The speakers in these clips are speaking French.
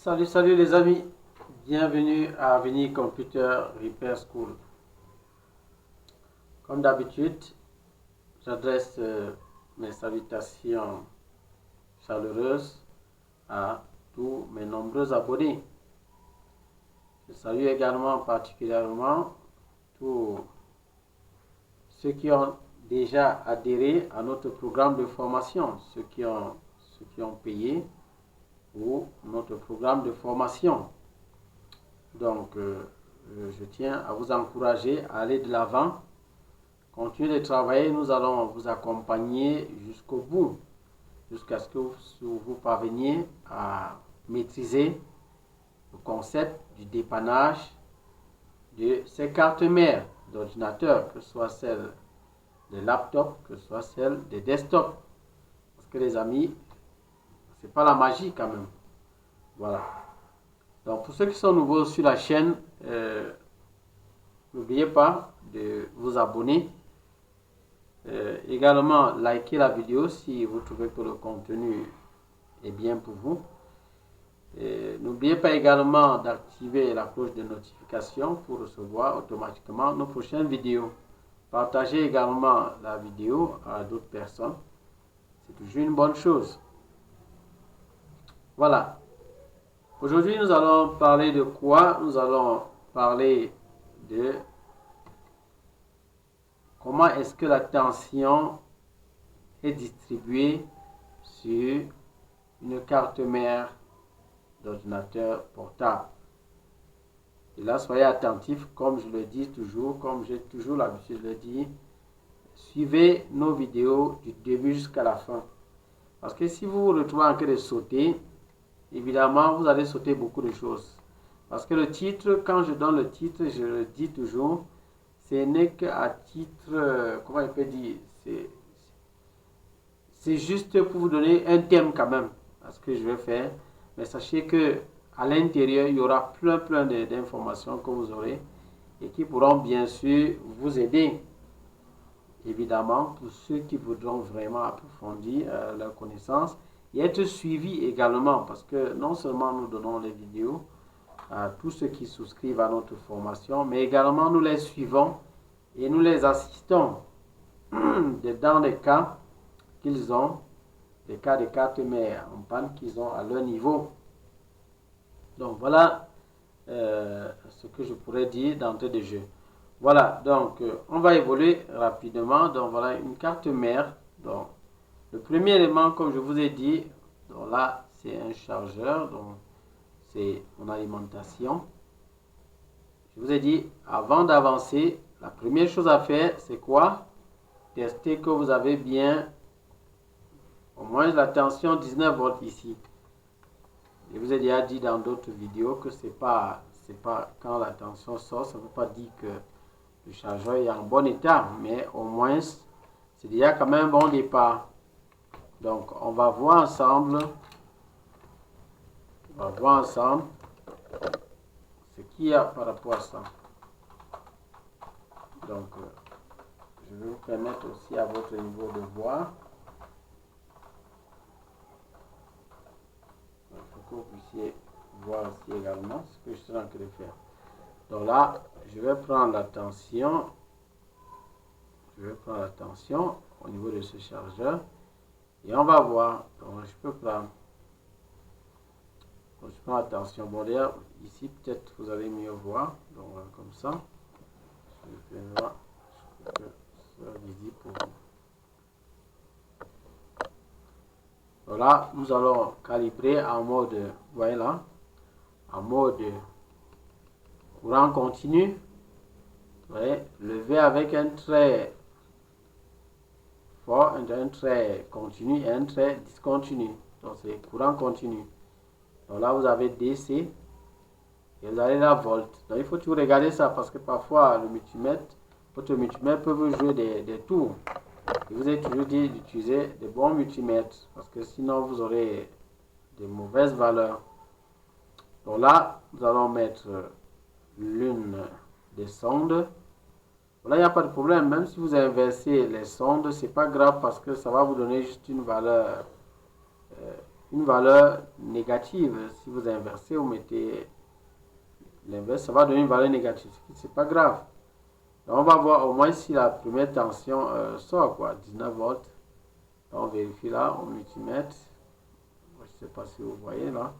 Salut les amis, bienvenue à Avenir Computer Repair School. Comme d'habitude, j'adresse mes salutations chaleureuses à tous mes nombreux abonnés. Je salue également particulièrement tous ceux qui ont déjà adhéré à notre programme de formation, ceux qui ont payé ou notre programme de formation. Donc, je tiens à vous encourager à aller de l'avant. Continuez de travailler, nous allons vous accompagner jusqu'au bout, jusqu'à ce que vous parveniez à maîtriser le concept du dépannage de ces cartes mères d'ordinateur, que ce soit celles des laptops, que ce soit celles des desktops. Parce que les amis, c'est pas la magie quand même. Voilà. Donc pour ceux qui sont nouveaux sur la chaîne, n'oubliez pas de vous abonner. Également, likez la vidéo si vous trouvez que le contenu est bien pour vous. N'oubliez pas également d'activer la cloche de notification pour recevoir automatiquement nos prochaines vidéos. Partagez également la vidéo à d'autres personnes. C'est toujours une bonne chose. Voilà. Aujourd'hui, nous allons parler de quoi? Nous allons parler de comment est-ce que la tension est distribuée sur une carte mère d'ordinateur portable. Et là, soyez attentifs, comme je le dis toujours, comme j'ai toujours l'habitude de le dire, suivez nos vidéos du début jusqu'à la fin. Parce que si vous vous retrouvez en train de sauter, évidemment, vous allez sauter beaucoup de choses. Parce que le titre, quand je donne le titre, je le dis toujours, ce n'est qu'à titre, comment il peut dire, c'est juste pour vous donner un thème quand même à ce que je vais faire. Mais sachez que à l'intérieur, il y aura plein d'informations que vous aurez et qui pourront bien sûr vous aider. Évidemment, pour ceux qui voudront vraiment approfondir leurs connaissances et être suivis également, parce que non seulement nous donnons les vidéos à tous ceux qui souscrivent à notre formation, mais également nous les suivons et nous les assistons dans les cas qu'ils ont, des cas de cartes mères en panne qu'ils ont à leur niveau. Donc voilà ce que je pourrais dire d'entrée de jeu. Voilà, donc on va évoluer rapidement. Donc voilà une carte mère. Donc le premier élément, comme je vous ai dit, donc là c'est un chargeur, donc c'est mon alimentation. Je vous ai dit, avant d'avancer, la première chose à faire, c'est quoi? Tester que vous avez bien au moins la tension 19 volts ici. Je vous ai déjà dit dans d'autres vidéos que c'est pas quand la tension sort, ça ne veut pas dire que le chargeur est en bon état, mais au moins c'est déjà quand même un bon départ. Donc on va voir ensemble, ce qu'il y a par rapport à ça. Donc je vais vous permettre aussi à votre niveau de voir. Il faut que vous puissiez voir aussi également ce que je suis en train de faire. Donc là, je vais prendre la tension. Au niveau de ce chargeur. Et on va voir. Donc je peux prendre. Donc, je prends la tension. Bon d'ailleurs, ici peut-être vous allez mieux voir. Donc voilà, comme ça. Je vais voir ce que ce soit visible pour vous. Voilà, nous allons calibrer en mode, vous voyez là, en mode courant continu. Vous voyez, levé avec un trait fort, un trait continu et un trait discontinu. Donc c'est courant continu. Donc là vous avez DC et vous avez la volt. Donc il faut toujours regarder ça parce que parfois le multimètre, votre multimètre peut vous jouer des tours. Et vous êtes toujours dit d'utiliser des bons multimètres parce que sinon vous aurez de mauvaises valeurs. Donc là, nous allons mettre l'une des sondes. Là, il n'y a pas de problème. Même si vous inversez les sondes, c'est pas grave parce que ça va vous donner juste une valeur une valeur négative. Si vous inversez, vous mettez l'inverse, ça va donner une valeur négative. C'est pas grave. Donc, on va voir au moins si la première tension sort, quoi. 19 volts. Donc, on vérifie là, au multimètre. Je ne sais pas si vous voyez là.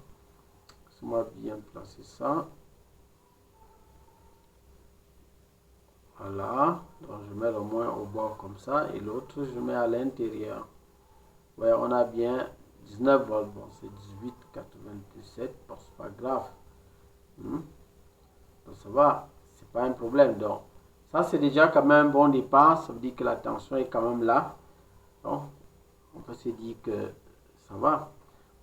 Laissez-moi bien placer ça. Voilà. Donc, je mets le moins au bord comme ça. Et l'autre, je mets à l'intérieur. Ouais, on a bien 19 volts. Bon, c'est 18,87. Bon, c'est pas grave. Donc, ça va. C'est pas un problème. Donc, ça, c'est déjà quand même un bon départ. Ça veut dire que la tension est quand même là. Donc, on peut se dire que ça va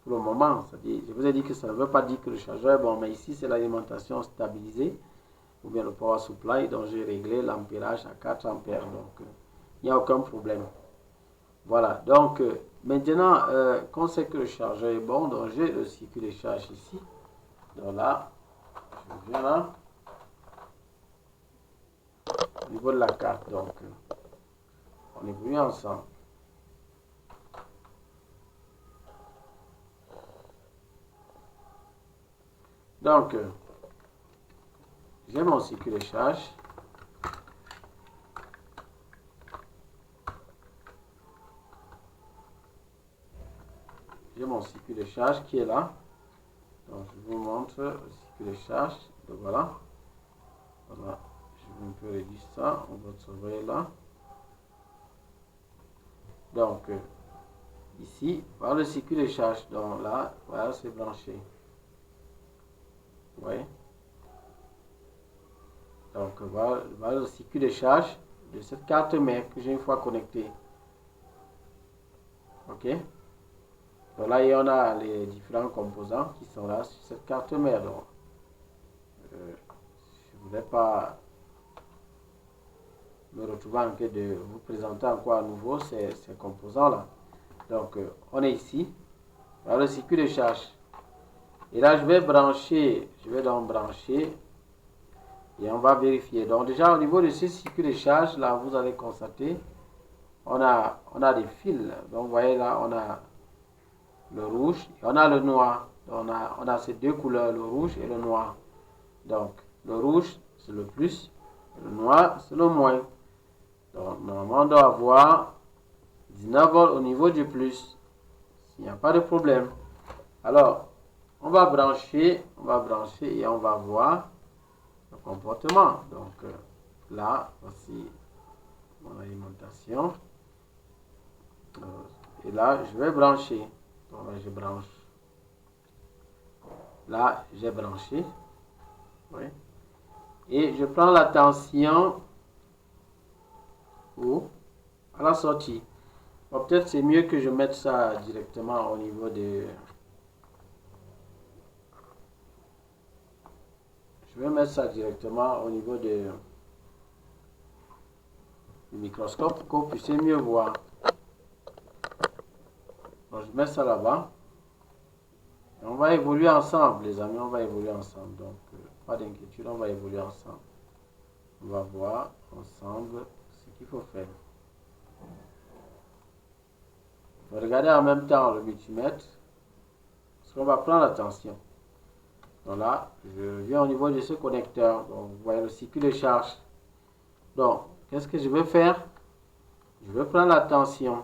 pour le moment. Je vous ai dit que ça ne veut pas dire que le chargeur est bon, mais ici, c'est l'alimentation stabilisée ou bien le power supply. Donc, j'ai réglé l'ampérage à 4 ampères. Donc, il n'y a aucun problème. Voilà. Donc, maintenant, qu'on sait que le chargeur est bon, donc j'ai le circuit de charge ici. Donc là, je viens là. Au niveau de la carte, donc, on évolue ensemble. Donc, j'ai mon circuit de charge. J'ai mon circuit de charge qui est là. Donc, je vous montre le circuit de charge. Donc, voilà. Voilà. Je vais un peu réduire ça. On va trouver là. Donc, ici, voilà le circuit de charge. Donc, là, voilà, c'est branché. Vous voyez? Donc, voilà le circuit de charge de cette carte mère que j'ai une fois connectée. OK? Donc là, il y en a les différents composants qui sont là sur cette carte mère. Donc, je ne voulais pas me retrouver en train de vous présenter encore à nouveau ces composants-là. Donc, on est ici. Voilà le circuit de charge. Et là, je vais donc brancher et on va vérifier. Donc, déjà, au niveau de ce circuit de charge, là, vous allez constater, on a des fils. Donc, vous voyez là, on a le rouge et on a le noir. Donc, on a ces deux couleurs, le rouge et le noir. Donc, le rouge, c'est le plus, et le noir, c'est le moins. Donc, normalement, on doit avoir 19 volts au niveau du plus. Il n'y a pas de problème. Alors, on va brancher et on va voir le comportement. Donc, là, voici mon alimentation. Et là, je vais brancher. Donc là, je branche. Là, j'ai branché. Oui. Et je prends la tension à la sortie. Bon, peut-être c'est mieux que je mette ça directement au niveau de... Je vais mettre ça directement au niveau du microscope pour que vous puissiez mieux voir. Donc, je mets ça là-bas. On va évoluer ensemble, les amis, on va évoluer ensemble. Donc, pas d'inquiétude, on va évoluer ensemble. On va voir ensemble ce qu'il faut faire. Regardez en même temps le multimètre, parce qu'on va prendre la tension. Donc là, je viens au niveau de ce connecteur. Donc, vous voyez le circuit de charge. Donc, qu'est-ce que je vais faire? Je vais prendre la tension.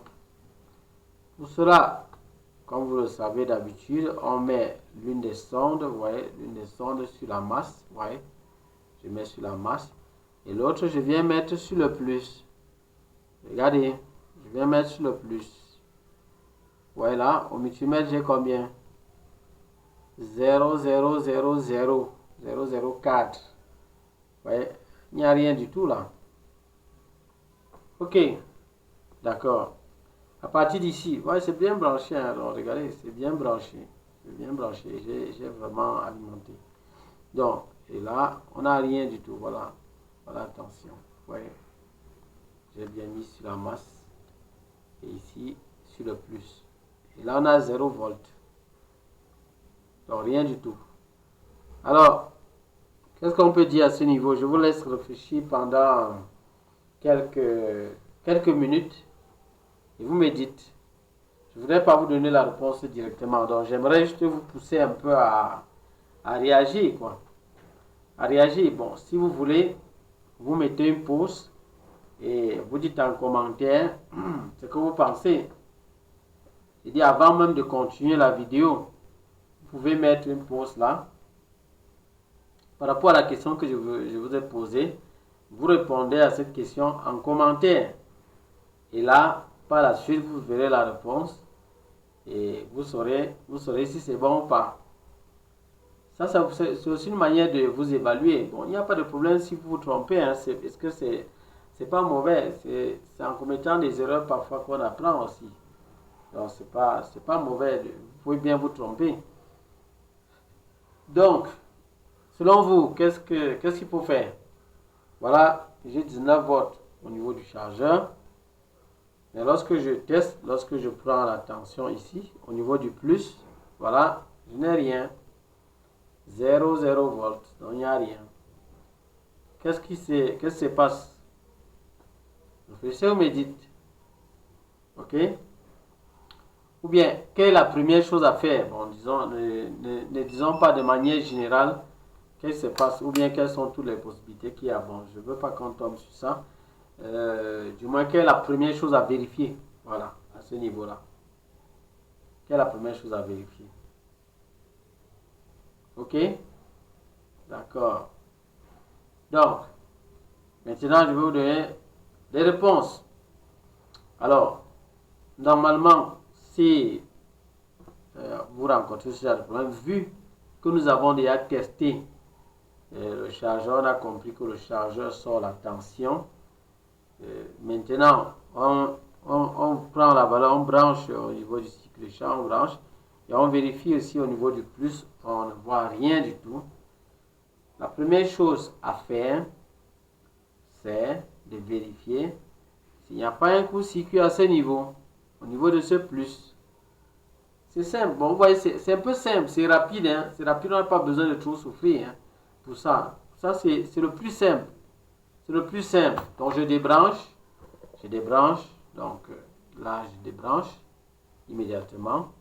Pour cela, comme vous le savez d'habitude, on met l'une des sondes, vous voyez, l'une des sondes sur la masse, vous voyez, je mets sur la masse, et l'autre, je viens mettre sur le plus. Regardez, je viens mettre sur le plus. Voilà, au multimètre, j'ai combien? 0,000,004. Vous voyez, il n'y a rien du tout là. Ok, d'accord. À partir d'ici, ouais, c'est bien branché. Hein, alors, regardez, c'est bien branché. C'est bien branché. J'ai vraiment alimenté. Donc, et là, on n'a rien du tout. Voilà. Voilà, attention. Vous voyez, j'ai bien mis sur la masse. Et ici, sur le plus. Et là, on a 0 volts. Donc, rien du tout. Alors, qu'est-ce qu'on peut dire à ce niveau? Je vous laisse réfléchir pendant quelques minutes. Et vous me dites. Je ne voudrais pas vous donner la réponse directement. Donc, j'aimerais juste vous pousser un peu à réagir, quoi. À réagir. Bon, si vous voulez, vous mettez une pause et vous dites en commentaire ce que vous pensez. Je dis avant même de continuer la vidéo, vous pouvez mettre une pause là. Par rapport à la question que je vous ai posée, vous répondez à cette question en commentaire. Et là, par la suite, vous verrez la réponse et vous saurez si c'est bon ou pas. Ça c'est aussi une manière de vous évaluer. Bon, il n'y a pas de problème si vous vous trompez, hein, parce que c'est pas mauvais. C'est en commettant des erreurs parfois qu'on apprend aussi. Donc, c'est pas mauvais. Vous pouvez bien vous tromper. Donc, selon vous, qu'est-ce qu'il faut faire? Voilà, j'ai 19 volts au niveau du chargeur. Mais lorsque je teste, lorsque je prends la tension ici, au niveau du plus, voilà, je n'ai rien. 0 volts, donc il n'y a rien. Qu'est-ce qui se passe? Réfléchissez ou méditez. Ok? Ou bien, quelle est la première chose à faire? Bon, disons, ne disons pas de manière générale qu'est-ce qui se passe, ou bien quelles sont toutes les possibilités qu'il y a. Bon, je ne veux pas qu'on tombe sur ça. Du moins, quelle est la première chose à vérifier? Voilà, à ce niveau-là. Quelle est la première chose à vérifier? Ok? D'accord. Donc, maintenant, je vais vous donner des réponses. Alors, normalement, si vous rencontrez ce genre de problème, vu que nous avons déjà testé le chargeur, on a compris que le chargeur sort la tension. Maintenant, on prend la valeur, on branche au niveau du cycle de charge, on branche, et on vérifie aussi au niveau du plus, on ne voit rien du tout. La première chose à faire, c'est de vérifier s'il n'y a pas un court-circuit à ce niveau, au niveau de ce plus. C'est simple, bon, vous voyez, c'est un peu simple, c'est rapide, hein? C'est rapide, on n'a pas besoin de trop souffrir, hein, pour ça. Ça, c'est le plus simple. C'est le plus simple. Donc, je débranche, donc là, je débranche immédiatement.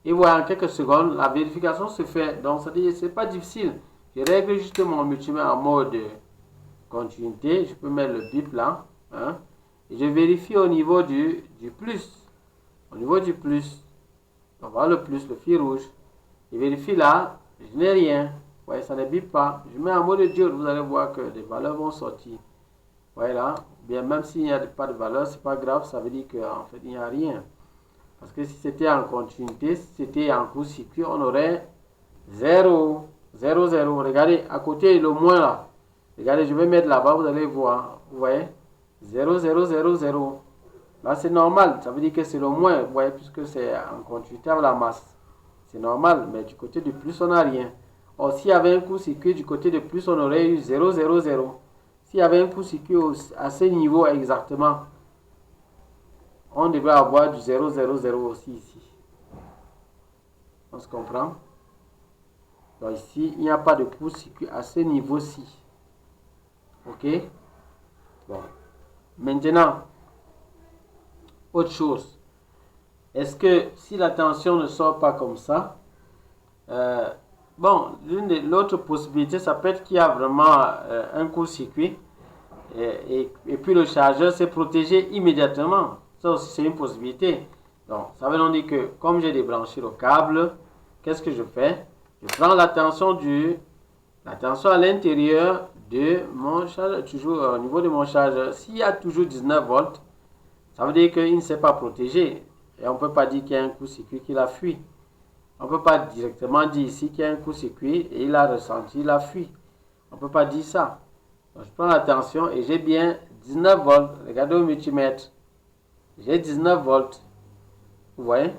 Et voilà, en quelques secondes, la vérification se fait. Donc, c'est-à-dire, c'est pas difficile. Je règle juste mon multimètre en mode continuité. Je peux mettre le bip là. Hein, et je vérifie au niveau du plus. Au niveau du plus. On voit le plus, le fil rouge. Je vérifie là, je n'ai rien. Vous voyez, ça ne bip pas. Je mets en mode diode, vous allez voir que les valeurs vont sortir. Vous voyez là, bien même s'il n'y a pas de valeur, c'est pas grave, ça veut dire qu'en fait, il n'y a rien. Parce que si c'était en continuité, si c'était en court-circuit, on aurait 0, 0, 0. Regardez, à côté, le moins là. Regardez, je vais mettre là-bas, vous allez voir. Vous voyez 0, 0, 0, 0. Là, c'est normal. Ça veut dire que c'est le moins, vous voyez, puisque c'est en continuité avec la masse. C'est normal, mais du côté du plus, on n'a rien. Or, s'il y avait un court-circuit, du côté de plus, on aurait eu 0, 0, 0. S'il y avait un court-circuit à ce niveau exactement, on devrait avoir du 0, 0, 0 aussi ici. On se comprend? Donc ici, il n'y a pas de court-circuit à ce niveau-ci. Ok? Bon. Maintenant, autre chose. Est-ce que si la tension ne sort pas comme ça, bon, l'autre possibilité, ça peut être qu'il y a vraiment un court-circuit et puis le chargeur s'est protégé immédiatement. Ça aussi, c'est une possibilité. Donc, ça veut dire que comme j'ai débranché le câble, qu'est-ce que je fais? Je prends la tension à l'intérieur de mon chargeur, toujours au niveau de mon chargeur. S'il y a toujours 19 volts, ça veut dire qu'il ne s'est pas protégé. Et on ne peut pas dire qu'il y a un court-circuit qui l'a fui. On ne peut pas directement dire ici qu'il y a un court-circuit et il a ressenti la fuite. On ne peut pas dire ça. Donc, je prends la tension et j'ai bien 19 volts. Regardez au multimètre. J'ai 19 volts. Vous voyez?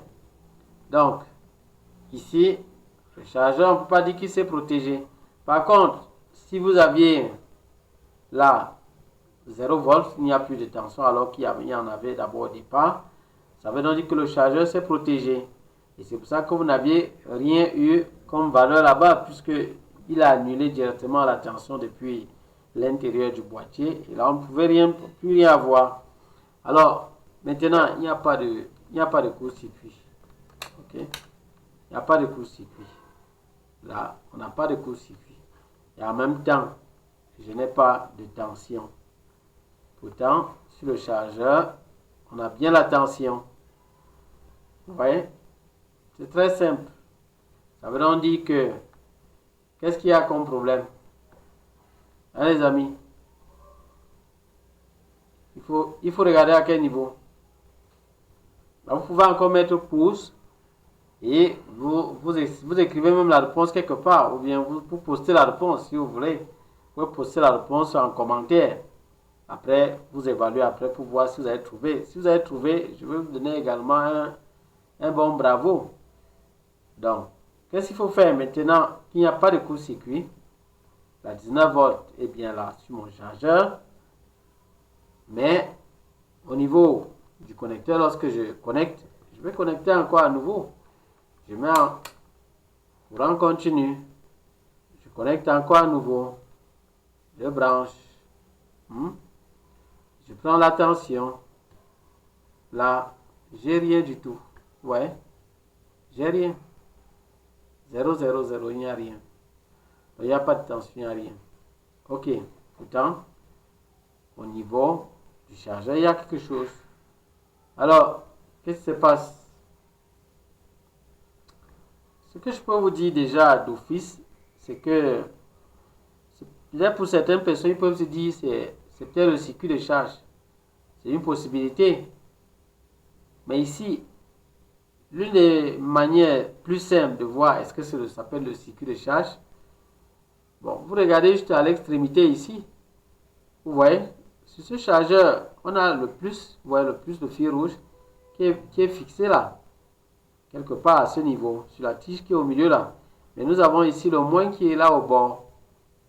Donc, ici, le chargeur, on ne peut pas dire qu'il s'est protégé. Par contre, si vous aviez là 0 volts, il n'y a plus de tension alors qu'il y en avait d'abord au départ. Ça veut donc dire que le chargeur s'est protégé. Et c'est pour ça que vous n'aviez rien eu comme valeur là-bas, puisqu'il a annulé directement la tension depuis l'intérieur du boîtier. Et là, on ne pouvait plus rien avoir. Alors, maintenant, il n'y a pas de il n'y a pas de court-circuit. Ok? Il n'y a pas de court-circuit. Là, on n'a pas de court-circuit. Et en même temps, je n'ai pas de tension. Pourtant, sur le chargeur, on a bien la tension. Vous voyez? C'est très simple. Ça veut donc dire que, qu'est-ce qu'il y a comme problème? Hein, les amis? Il faut regarder à quel niveau. Là, vous pouvez encore mettre pouce et vous écrivez même la réponse quelque part, ou bien vous postez la réponse si vous voulez. Vous pouvez poster la réponse en commentaire. Après, vous évaluez après pour voir si vous avez trouvé. Si vous avez trouvé, je vais vous donner également un bon bravo. Donc, qu'est-ce qu'il faut faire maintenant qu'il n'y a pas de court-circuit? La 19 volts est bien là sur mon chargeur. Mais au niveau du connecteur, lorsque je connecte, je vais connecter encore à nouveau. Je mets en courant continu. Je connecte encore à nouveau. Je branche. Je prends la tension. Là, j'ai rien du tout. Ouais, j'ai rien. 0, 0, 0, il n'y a rien. Il n'y a pas de tension, il n'y a rien. Ok, pourtant, au niveau du chargeur, il y a quelque chose. Alors, qu'est-ce qui se passe? Ce que je peux vous dire déjà d'office, c'est que peut-être pour certaines personnes, ils peuvent se dire c'est peut-être le circuit de charge. C'est une possibilité. Mais ici, l'une des manières plus simples de voir est-ce que ça s'appelle le circuit de charge. Bon, vous regardez juste à l'extrémité ici. Vous voyez, sur ce chargeur, on a le plus, vous voyez le plus de fil rouge qui est fixé là. Quelque part à ce niveau, sur la tige qui est au milieu là. Mais nous avons ici le moins qui est là au bord.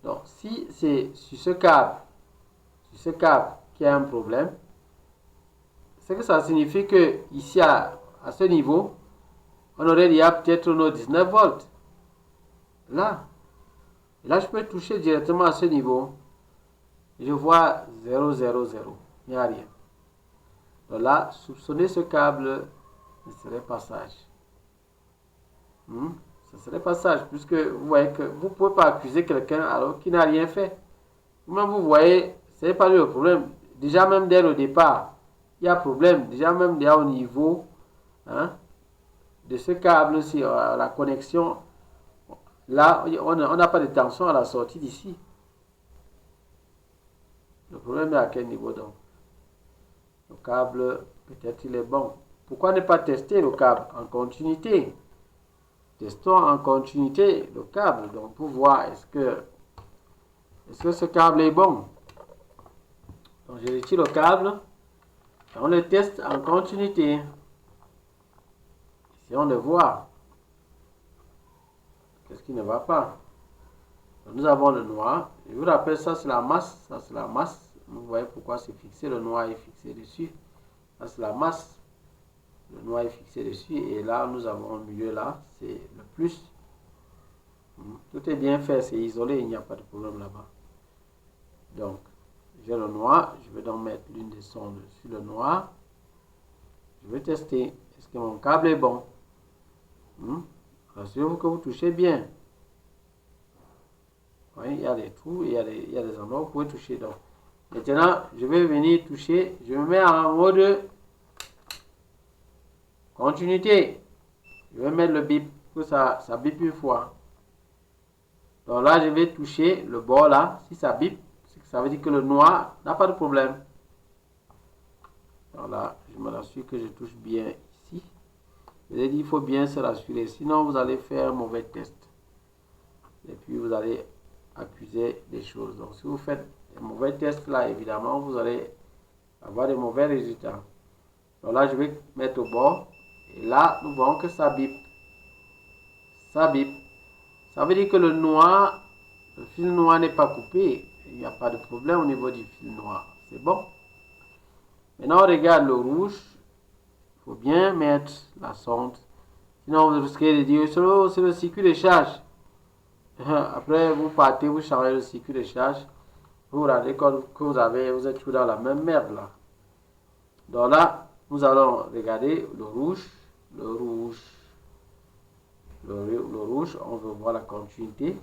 Donc, si c'est sur ce câble qu'il y a un problème, c'est que ça signifie que ici à ce niveau, on aurait déjà peut-être nos 19 volts. Là. Et là, je peux toucher directement à ce niveau. Et je vois 0, 0, 0. Il n'y a rien. Donc là, soupçonner ce câble ne serait pas sage. Ce serait pas sage, puisque vous voyez que vous ne pouvez pas accuser quelqu'un alors qu'il n'a rien fait. Même vous voyez, ce n'est pas lui le problème. Déjà même dès le départ, il y a problème. Déjà même déjà au niveau de ce câble-ci, la connexion, là, on n'a pas de tension à la sortie d'ici. Le problème est à quel niveau donc? Le câble, peut-être il est bon. Pourquoi ne pas tester le câble en continuité? Testons en continuité le câble, donc pour voir est-ce que ce câble est bon. Donc je retire le câble et on le teste en continuité. Essayons de voir qu'est-ce qui ne va pas. Donc, nous avons le noir. Je vous rappelle, ça c'est la masse. Ça c'est la masse. Vous voyez pourquoi c'est fixé. Le noir est fixé dessus. Ça c'est la masse. Le noir est fixé dessus. Et là, nous avons au milieu là, c'est le plus. Tout est bien fait, c'est isolé, il n'y a pas de problème là-bas. Donc, j'ai le noir. Je vais donc mettre l'une des sondes sur le noir. Je vais tester. Est-ce que mon câble est bon? Rassurez-vous que vous touchez bien. Oui, il y a des trous, il y a des endroits où vous pouvez toucher. Donc, maintenant, je vais venir toucher. Je me mets en mode continuité. Je vais mettre le bip pour que ça bip une fois. Donc là, je vais toucher le bord là. Si ça bip, ça veut dire que le noir n'a pas de problème. Donc là, je me rassure que je touche bien ici. Je vous ai dit, il faut bien se rassurer. Sinon, vous allez faire un mauvais test. Et puis, vous allez accuser des choses. Donc, si vous faites un mauvais test là, évidemment, vous allez avoir des mauvais résultats. Donc là, je vais mettre au bord. Et là, nous voyons que ça bip. Ça bip. Ça veut dire que le noir, le fil noir n'est pas coupé. Il n'y a pas de problème au niveau du fil noir. C'est bon. Maintenant, on regarde le rouge. Il faut bien mettre la sonde. Sinon, vous risquez de dire, c'est le circuit de charge. Après, vous partez, vous changez le circuit de charge. Vous vous rendez compte que vous êtes tout dans la même merde là. Donc là, Nous allons regarder le rouge. Le rouge. Le rouge, on veut voir la continuité.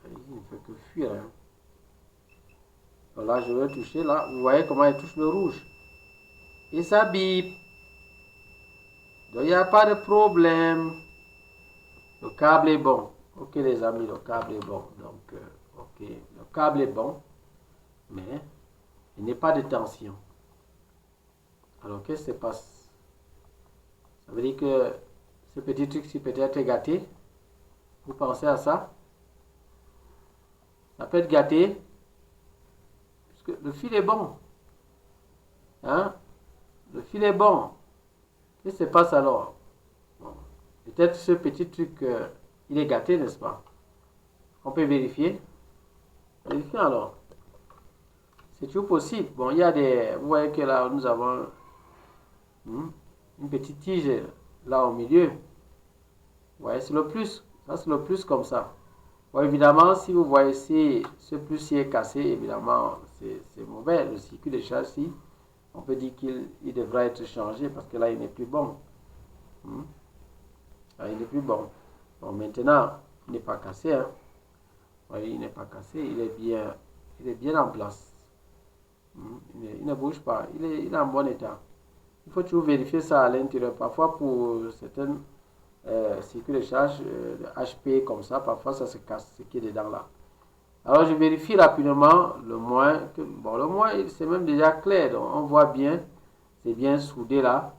Il ne fait que fuir. Hein. Donc là, je vais toucher. Là, vous voyez comment il touche le rouge. Et ça bip. Donc, il n'y a pas de problème. Le câble est bon. Ok, les amis, le câble est bon. Donc, ok, le câble est bon. Mais il n'y a pas de tension. Alors, qu'est-ce qui se passe? Ça veut dire que ce petit truc-ci peut être gâté. Vous pensez à ça? Ça peut être gâté. Parce que le fil est bon. Hein? Le fil est bon. Qu'est-ce qui se passe alors? Bon. Peut-être ce petit truc, il est gâté, n'est-ce pas? On peut vérifier. Vérifiez alors. C'est toujours possible. Bon, il y a des... Vous voyez que là, nous avons une petite tige là au milieu. Vous voyez, c'est le plus. Ça, c'est le plus comme ça. Bon, évidemment, si vous voyez si ce plus est cassé, évidemment, c'est mauvais. Le circuit de charge, si, on peut dire qu'il devra être changé parce que là, il n'est plus bon. Là, il n'est plus bon. Bon, maintenant, il n'est pas cassé. Hein. Oui, il n'est pas cassé. Il est bien en place. Il ne bouge pas. Il est en bon état. Il faut toujours vérifier ça à l'intérieur. Parfois, pour certaines circuits de charge de HP comme ça, parfois ça se casse ce qui est dedans là. Alors, je vérifie rapidement le moins. Bon, le moins, c'est même déjà clair. Donc, on voit bien. C'est bien soudé là.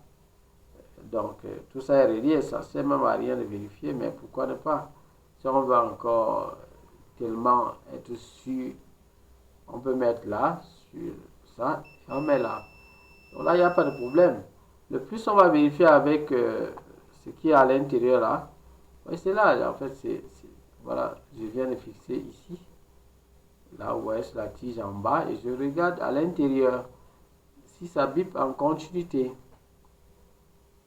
Donc, tout ça est relié. Ça ne sert même à rien de vérifier. Mais pourquoi ne pas? Si on veut encore tellement être sûr, on peut mettre là, sur ça, et on met là. Donc là, il n'y a pas de problème. Le plus, on va vérifier avec ce qui est à l'intérieur là. Oui, c'est là, en fait, voilà, je viens de fixer ici. Là, vous voyez, c'est la tige en bas. Et je regarde à l'intérieur si ça bip en continuité.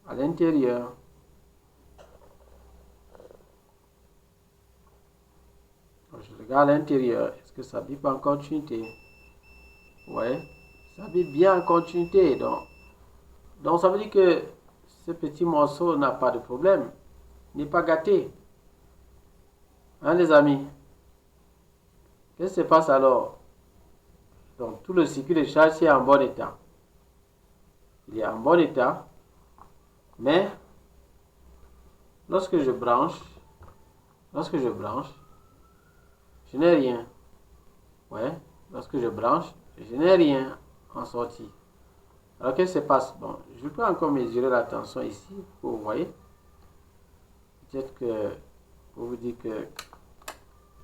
À l'intérieur. Je regarde à l'intérieur. Est-ce que ça bip en continuité? Oui, ça bip bien en continuité. Donc, ça veut dire que ce petit morceau n'a pas de problème. Il n'est pas gâté. Hein, les amis? Qu'est-ce qui se passe alors? Donc, tout le circuit de charge est en bon état. Il est en bon état. Mais, lorsque je branche, je n'ai rien. Ouais, lorsque je branche, je n'ai rien en sortie. Alors, qu'est-ce qui se passe? Bon, je peux encore mesurer la tension ici, vous voyez. Peut-être que, pour vous dire que,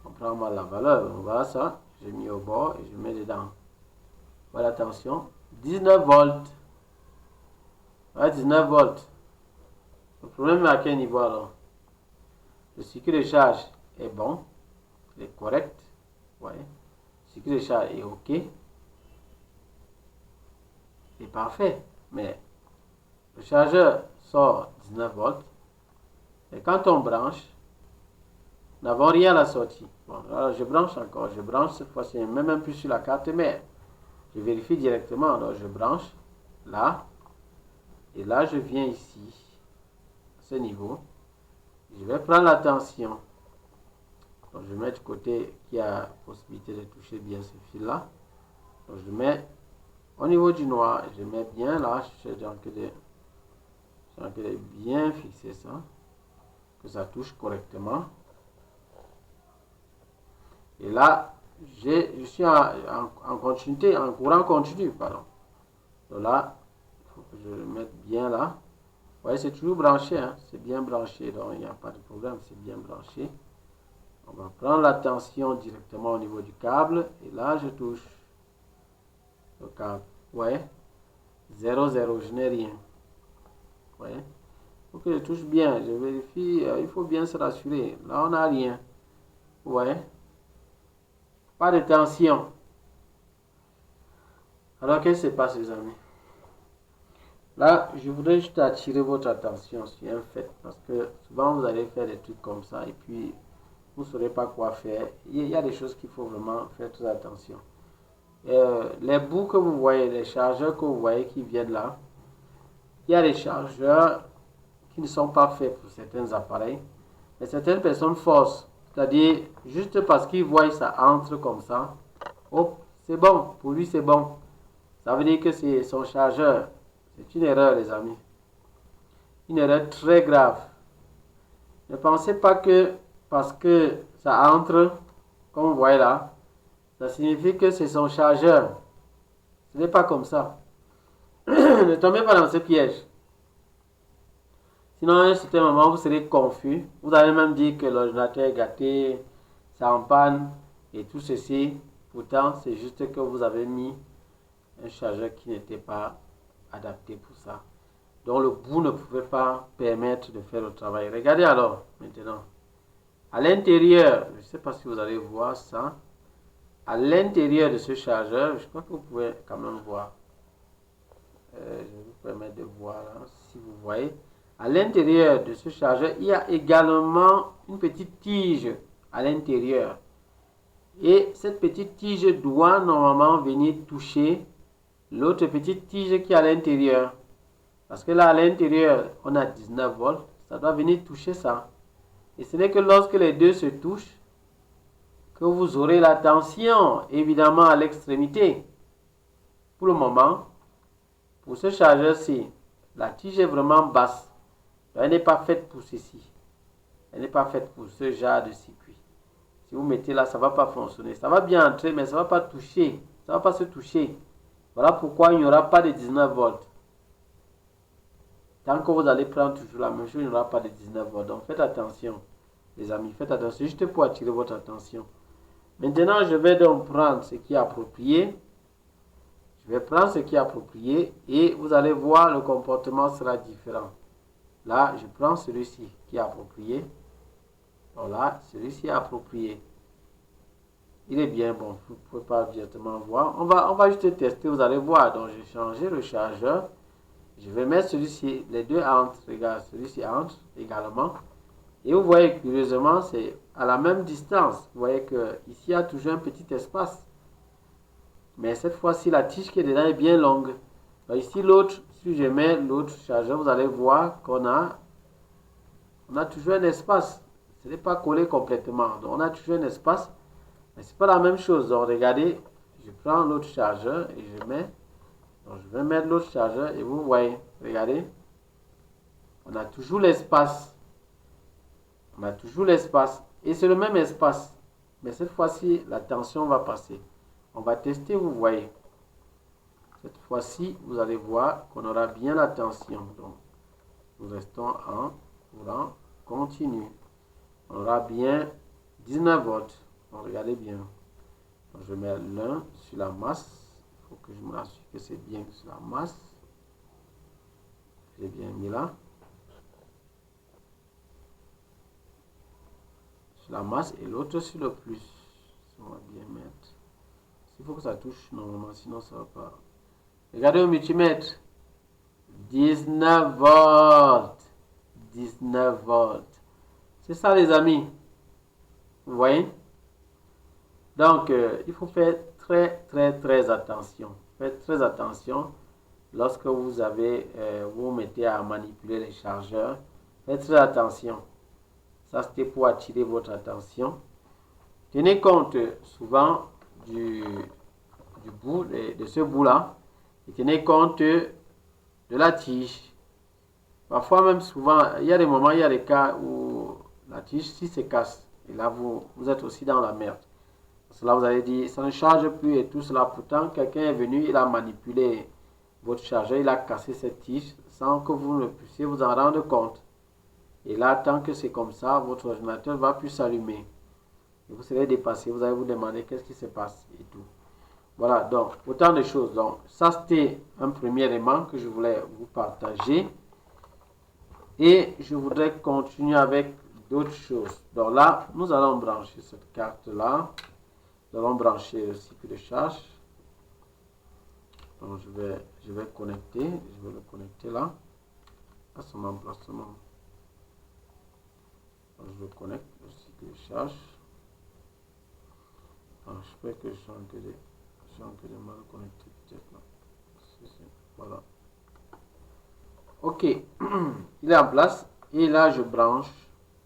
on prend mal la valeur, voilà ça, j'ai mis au bord et je mets dedans. Voilà, attention, 19 volts. Ouais, 19 volts. Le problème est à quel niveau alors? Le circuit de charge est bon, il est correct, ouais. Le circuit de charge est OK, il est parfait, mais le chargeur sort 19 volts, et quand on branche, nous n'avons rien à la sortie. Bon, alors je branche encore, je branche cette fois-ci, même plus sur la carte mère. Je vérifie directement, alors je branche là, et là je viens ici, à ce niveau, je vais prendre la tension. Donc je mets du côté qui a possibilité de toucher bien ce fil là. Donc je mets au niveau du noir, je mets bien là, j'ai de bien fixer ça, que ça touche correctement. Et là, je suis en continuité, en courant continu, pardon. Donc là, il faut que je le mette bien là. Vous voyez, c'est toujours branché, hein? C'est bien branché, donc il n'y a pas de problème, c'est bien branché. On va prendre la tension directement au niveau du câble, et là, je touche le câble. Ouais, 0, 0, je n'ai rien. Ouais, il faut que je touche bien, je vérifie, il faut bien se rassurer. Là, on n'a rien. Ouais. Pas de tension. Alors, qu'est-ce qui se passe, les amis? Là, je voudrais juste attirer votre attention sur un fait. Parce que souvent, vous allez faire des trucs comme ça et puis vous ne saurez pas quoi faire. Il y a des choses qu'il faut vraiment faire très attention. les bouts que vous voyez, les chargeurs que vous voyez qui viennent là, il y a des chargeurs qui ne sont pas faits pour certains appareils, mais certaines personnes forcent, c'est-à-dire juste parce qu'ils voient ça entre comme ça, hop, c'est bon, pour lui c'est bon. Ça veut dire que c'est son chargeur. C'est une erreur, les amis. Une erreur très grave. Ne pensez pas que parce que ça entre, comme vous voyez là, ça signifie que c'est son chargeur. Ce n'est pas comme ça. Ne tombez pas dans ce piège. Sinon, à un certain moment, vous serez confus. Vous allez même dire que l'ordinateur est gâté, ça en panne et tout ceci. Pourtant, c'est juste que vous avez mis un chargeur qui n'était pas adapté pour ça. Donc, le bout ne pouvait pas permettre de faire le travail. Regardez alors, maintenant. À l'intérieur, je ne sais pas si vous allez voir ça. À l'intérieur de ce chargeur, je crois que vous pouvez quand même voir. Je vais vous permettre de voir là, si vous voyez. À l'intérieur de ce chargeur, il y a également une petite tige à l'intérieur. Et cette petite tige doit normalement venir toucher l'autre petite tige qui est à l'intérieur. Parce que là, à l'intérieur, on a 19 volts. Ça doit venir toucher ça. Et ce n'est que lorsque les deux se touchent que vous aurez la tension, évidemment, à l'extrémité. Pour le moment, pour ce chargeur-ci, la tige est vraiment basse. Elle n'est pas faite pour ceci. Elle n'est pas faite pour ce genre de circuit. Si vous mettez là, ça ne va pas fonctionner. Ça va bien entrer, mais ça ne va pas toucher. Ça ne va pas se toucher. Voilà pourquoi il n'y aura pas de 19 volts. Tant que vous allez prendre toujours la même chose, il n'y aura pas de 19 volts. Donc faites attention, les amis. Faites attention, juste pour attirer votre attention. Maintenant, je vais donc prendre ce qui est approprié. Je vais prendre ce qui est approprié et vous allez voir, le comportement sera différent. Là, je prends celui-ci qui est approprié. Voilà, celui-ci est approprié. Il est bien bon, vous ne pouvez pas directement voir. On va juste tester, vous allez voir. Donc, j'ai changé le chargeur. Je vais mettre celui-ci, les deux entrent, regarde, celui-ci entre également. Et vous voyez, curieusement, c'est à la même distance. Vous voyez qu'ici, il y a toujours un petit espace. Mais cette fois-ci, la tige qui est dedans est bien longue. Donc ici, l'autre, si je mets l'autre chargeur, vous allez voir qu'on a toujours un espace. Ce n'est pas collé complètement. Donc, on a toujours un espace. Mais ce n'est pas la même chose. Donc, regardez, je prends l'autre chargeur et je mets. Donc, je vais mettre l'autre chargeur et vous voyez, regardez. On a toujours l'espace. On a toujours l'espace. Et c'est le même espace. Mais cette fois-ci, la tension va passer. On va tester, vous voyez. Cette fois-ci, vous allez voir qu'on aura bien la tension. Donc, nous restons en courant continu. On aura bien 19 volts. Donc, regardez bien. Donc, je mets l'un sur la masse. Il faut que je m'assure que c'est bien sur la masse. J'ai bien mis là. Sur la masse et l'autre sur le plus. On va bien mettre. Il faut que ça touche normalement, sinon ça ne va pas. Regardez au multimètre. 19 volts. 19 volts. C'est ça les amis. Vous voyez? Donc, il faut faire très attention. Faites très attention lorsque vous mettez à manipuler les chargeurs. Faites très attention. Ça, c'était pour attirer votre attention. Tenez compte souvent du bout, de ce bout-là. Et tenez compte de la tige. Parfois même souvent, il y a des moments, il y a des cas où la tige, si se casse, et là vous êtes aussi dans la merde. Parce que là vous allez dire, ça ne charge plus et tout cela. Pourtant, quelqu'un est venu, il a manipulé votre chargeur, il a cassé cette tige sans que vous ne puissiez vous en rendre compte. Et là, tant que c'est comme ça, votre ordinateur ne va plus s'allumer. Et vous serez dépassé, vous allez vous demander qu'est-ce qui se passe et tout. Voilà, donc, autant de choses. Donc, ça, c'était un premier élément que je voulais vous partager. Et je voudrais continuer avec d'autres choses. Donc là, nous allons brancher cette carte-là. Nous allons brancher le cycle de charge. Donc, je vais connecter. Je vais le connecter là, à son emplacement. Donc, je connecte le cycle de charge. Donc, je peux que je change de Attention que j'ai mal connecté peut-être là. Voilà. Ok, il est en place. Et là, je branche.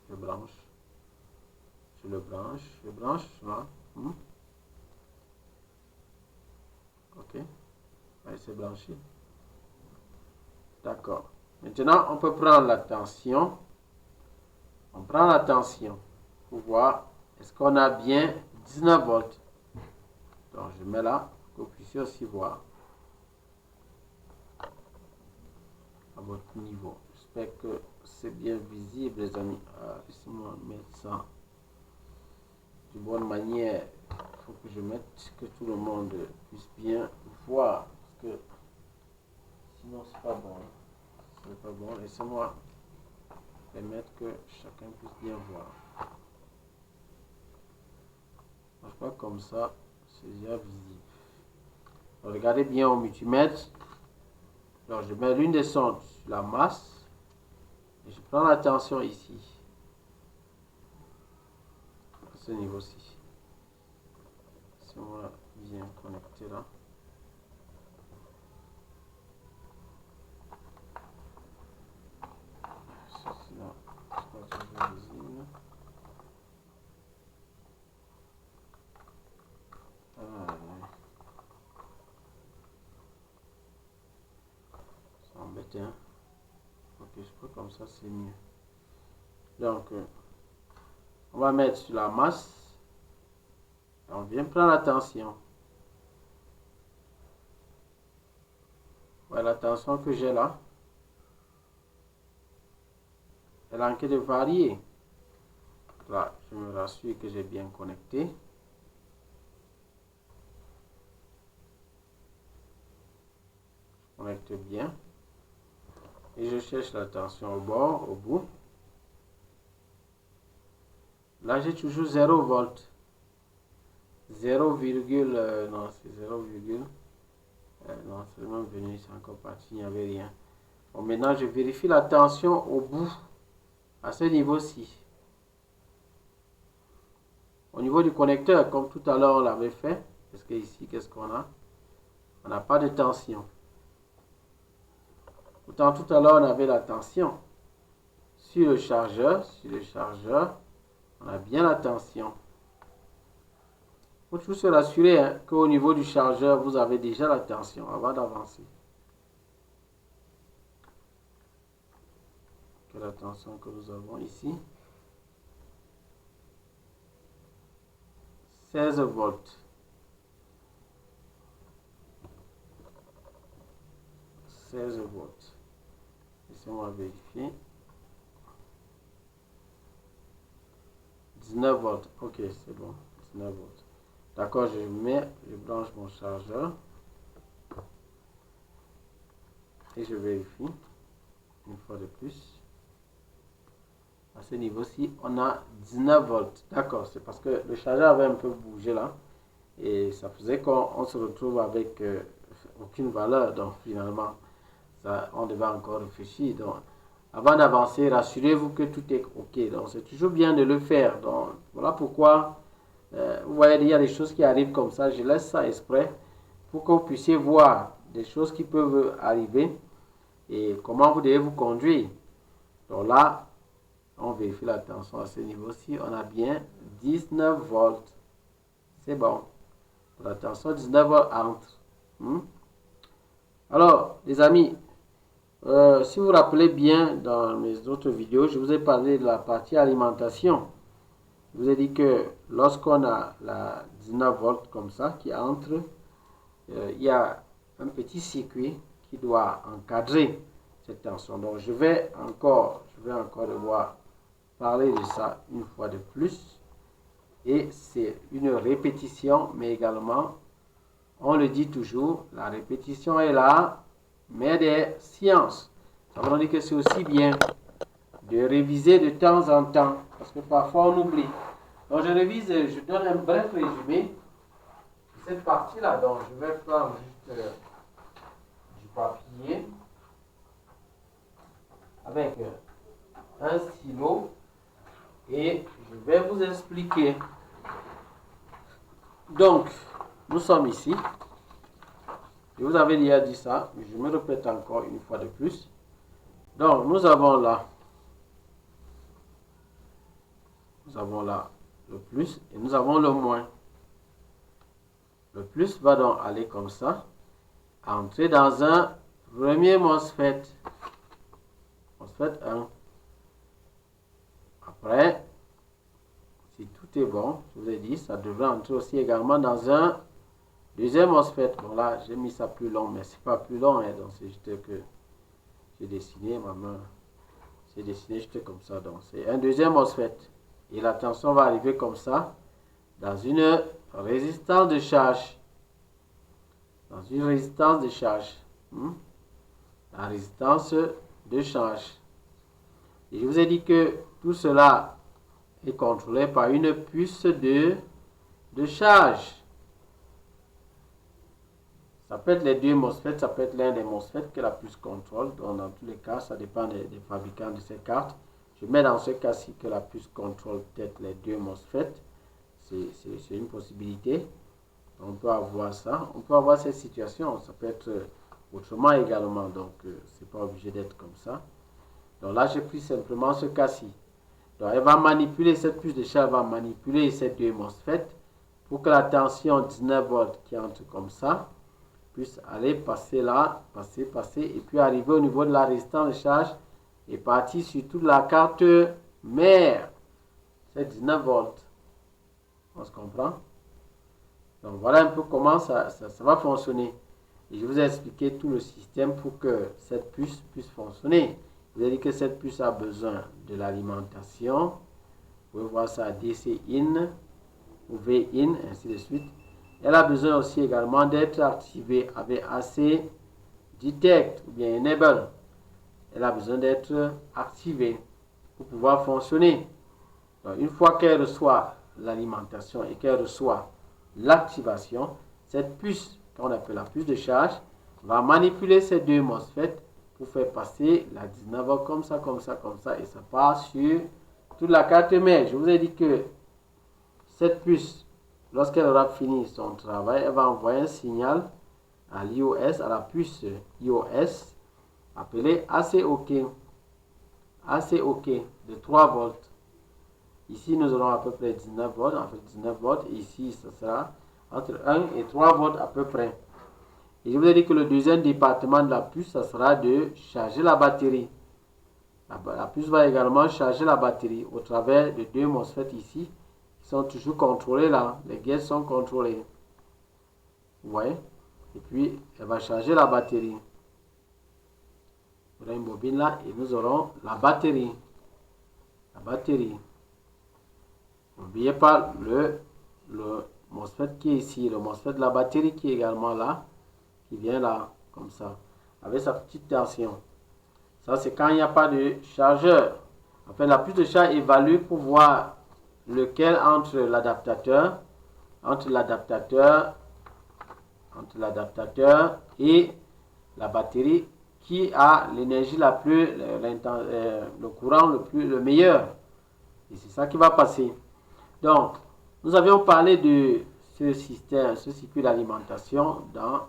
Je le branche là. Ok, ouais, c'est blanchi. D'accord. Maintenant, on peut prendre la tension. On prend la tension pour voir est-ce qu'on a bien 19 volts. Donc, je mets là pour que vous puissiez aussi voir à votre niveau. J'espère que c'est bien visible, les amis. Laissez-moi mettre ça de bonne manière. Il faut que je mette que tout le monde puisse bien voir. Parce que sinon, c'est pas bon. C'est pas bon. Laissez-moi permettre que chacun puisse bien voir. Ça marche pas comme ça. C'est déjà visible. Donc, regardez bien au multimètre. Alors, je mets l'une des sondes sur la masse. Et je prends la tension ici. À ce niveau-ci. Laissez-moi bien connecter là. Ceci là, c'est pas toujours visible. C'est embêtant. Ok, je crois comme ça c'est mieux. Donc, on va mettre sur la masse. On vient prendre la tension. Voilà la tension que j'ai là. Elle a en train de varier. Là, je me rassure que j'ai bien connecté. Je connecte bien. Et je cherche la tension au bord, au bout. Là, j'ai toujours 0 volts. 0, non, c'est 0, non, c'est même venu, c'est encore parti, il n'y avait rien. Bon, maintenant, je vérifie la tension au bout, à ce niveau-ci. Au niveau du connecteur, comme tout à l'heure, on l'avait fait. Parce que ici, qu'est-ce qu'on a? On n'a pas de tension. Pourtant, tout à l'heure, on avait la tension. Sur le chargeur, on a bien la tension. Il faut toujours se rassurer qu'au niveau du chargeur, vous avez déjà la tension avant d'avancer. Quelle la tension que nous avons ici? 16 volts. 16 volts. Laissez-moi vérifier. 19 volts. Ok, c'est bon. 19 volts. D'accord, je branche mon chargeur. Et je vérifie. Une fois de plus. À ce niveau-ci, on a 19 volts. D'accord, c'est parce que le chargeur avait un peu bougé là. Et ça faisait qu'on se retrouve avec aucune valeur. Donc finalement, ça, on devait encore réfléchir. Donc, avant d'avancer, rassurez-vous que tout est OK. Donc, c'est toujours bien de le faire. Donc, voilà pourquoi, vous voyez, il y a des choses qui arrivent comme ça. Je laisse ça exprès pour que vous puissiez voir des choses qui peuvent arriver et comment vous devez vous conduire. Donc là, on vérifie la tension à ce niveau-ci. On a bien 19 volts. C'est bon. La tension 19 volts entre. Alors, les amis, si vous vous rappelez bien, dans mes autres vidéos, je vous ai parlé de la partie alimentation. Je vous ai dit que lorsqu'on a la 19 volts comme ça qui entre, il y a un petit circuit qui doit encadrer cette tension. Donc je vais encore devoir parler de ça une fois de plus. Et c'est une répétition, mais également, on le dit toujours, la répétition est là, mais des sciences. Ça veut dire que c'est aussi bien de réviser de temps en temps, parce que parfois on oublie. Donc je révise, je donne un bref résumé de cette partie-là. Donc je vais prendre juste du papier avec un stylo et je vais vous expliquer. Donc, nous sommes ici. Je vous avais déjà dit ça, mais je me répète encore une fois de plus. Donc, nous avons là le plus et nous avons le moins. Le plus va donc aller comme ça, entrer dans un premier MOSFET. MOSFET 1. Après, si tout est bon, je vous ai dit, ça devrait entrer aussi également dans un deuxième MOSFET. Bon là, j'ai mis ça plus long, mais c'est pas plus long, hein, donc c'est juste que j'ai dessiné ma main. C'est dessiné juste comme ça, donc c'est un deuxième MOSFET. Et la tension va arriver comme ça, dans une résistance de charge. Dans une résistance de charge. La résistance de charge. Et je vous ai dit que tout cela est contrôlé par une puce de charge. Ça peut être les deux MOSFET, ça peut être l'un des MOSFET que la puce contrôle. Donc dans tous les cas, ça dépend des fabricants de ces cartes. Je mets dans ce cas-ci que la puce contrôle peut-être les deux MOSFET. C'est une possibilité. On peut avoir ça. On peut avoir cette situation. Ça peut être autrement également. Donc, c'est pas obligé d'être comme ça. Donc là, j'ai pris simplement ce cas-ci. Donc, elle va manipuler, cette puce de charge va manipuler ces deux MOSFET pour que la tension 19 volts qui entre comme ça puisse aller passer là, passer, et puis arriver au niveau de la résistance de charge et partir sur toute la carte mère. C'est 19 volts. On se comprend? Donc voilà un peu comment ça va fonctionner. Et je vous ai expliqué tout le système pour que cette puce puisse fonctionner. Je vous ai dit que cette puce a besoin de l'alimentation. Vous pouvez voir ça DC in ou V in, ainsi de suite. Elle a besoin aussi également d'être activée avec AC Detect ou bien Enable. Elle a besoin d'être activée pour pouvoir fonctionner. Donc, une fois qu'elle reçoit l'alimentation et qu'elle reçoit l'activation, cette puce, qu'on appelle la puce de charge, va manipuler ces deux MOSFET pour faire passer la 19 volts comme ça, et ça part sur toute la carte mère. Je vous ai dit que cette puce, lorsqu'elle aura fini son travail, elle va envoyer un signal à l'IOS, à la puce IOS, appelée ACOK. ACOK de 3 volts. Ici, nous aurons à peu près 19 volts, en fait 19 volts. Et ici, ça sera entre 1 et 3 volts à peu près. Et je vous ai dit que le deuxième département de la puce, ça sera de charger la batterie. La puce va également charger la batterie au travers de deux MOSFET ici, qui sont toujours contrôlés là. Les gates sont contrôlés. Vous voyez? Et puis, elle va charger la batterie. Vous aurez une bobine là et nous aurons la batterie. La batterie. N'oubliez pas le MOSFET qui est ici, le MOSFET de la batterie qui est également là, qui vient là, comme ça, avec sa petite tension. Ça, c'est quand il n'y a pas de chargeur. Enfin, la puce de charge évalue pour voir lequel entre l'adaptateur et la batterie qui a l'énergie la plus, le courant le meilleur. Et c'est ça qui va passer. Donc, nous avions parlé de ce système, ce circuit d'alimentation dans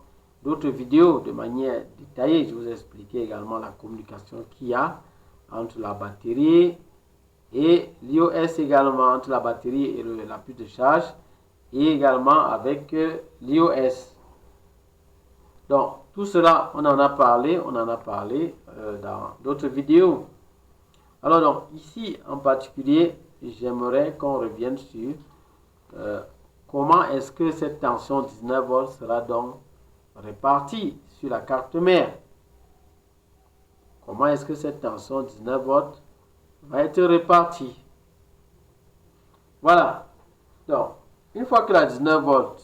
d'autres vidéos de manière détaillée. Je vous ai expliqué également la communication qu'il y a entre la batterie et l'IOS également, entre la batterie et la puce de charge, et également avec l'IOS. Donc, tout cela, on en a parlé dans d'autres vidéos. Alors, donc, ici, en particulier, j'aimerais qu'on revienne sur comment est-ce que cette tension 19 volts sera donc répartie sur la carte mère. Comment est-ce que cette tension 19 volts va être répartie? Voilà. Donc, une fois que la 19 volts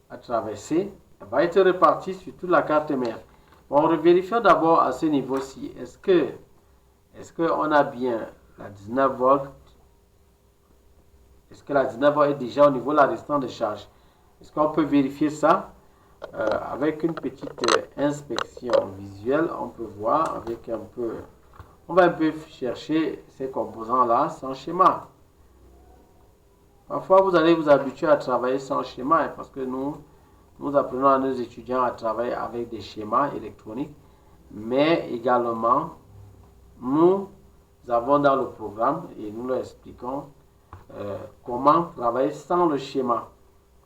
a traversé, elle va être répartie sur toute la carte mère. Bon, vérifions d'abord à ce niveau-ci. Est-ce qu'on a bien la 19 volts? Est-ce que la 19 volts est déjà au niveau de la résistance de charge? Est-ce qu'on peut vérifier ça? Avec une petite inspection visuelle, on peut voir avec un peu... On va un peu chercher ces composants-là sans schéma. Parfois, vous allez vous habituer à travailler sans schéma parce que nous nous apprenons à nos étudiants à travailler avec des schémas électroniques, mais également, nous avons dans le programme, et nous leur expliquons comment travailler sans le schéma.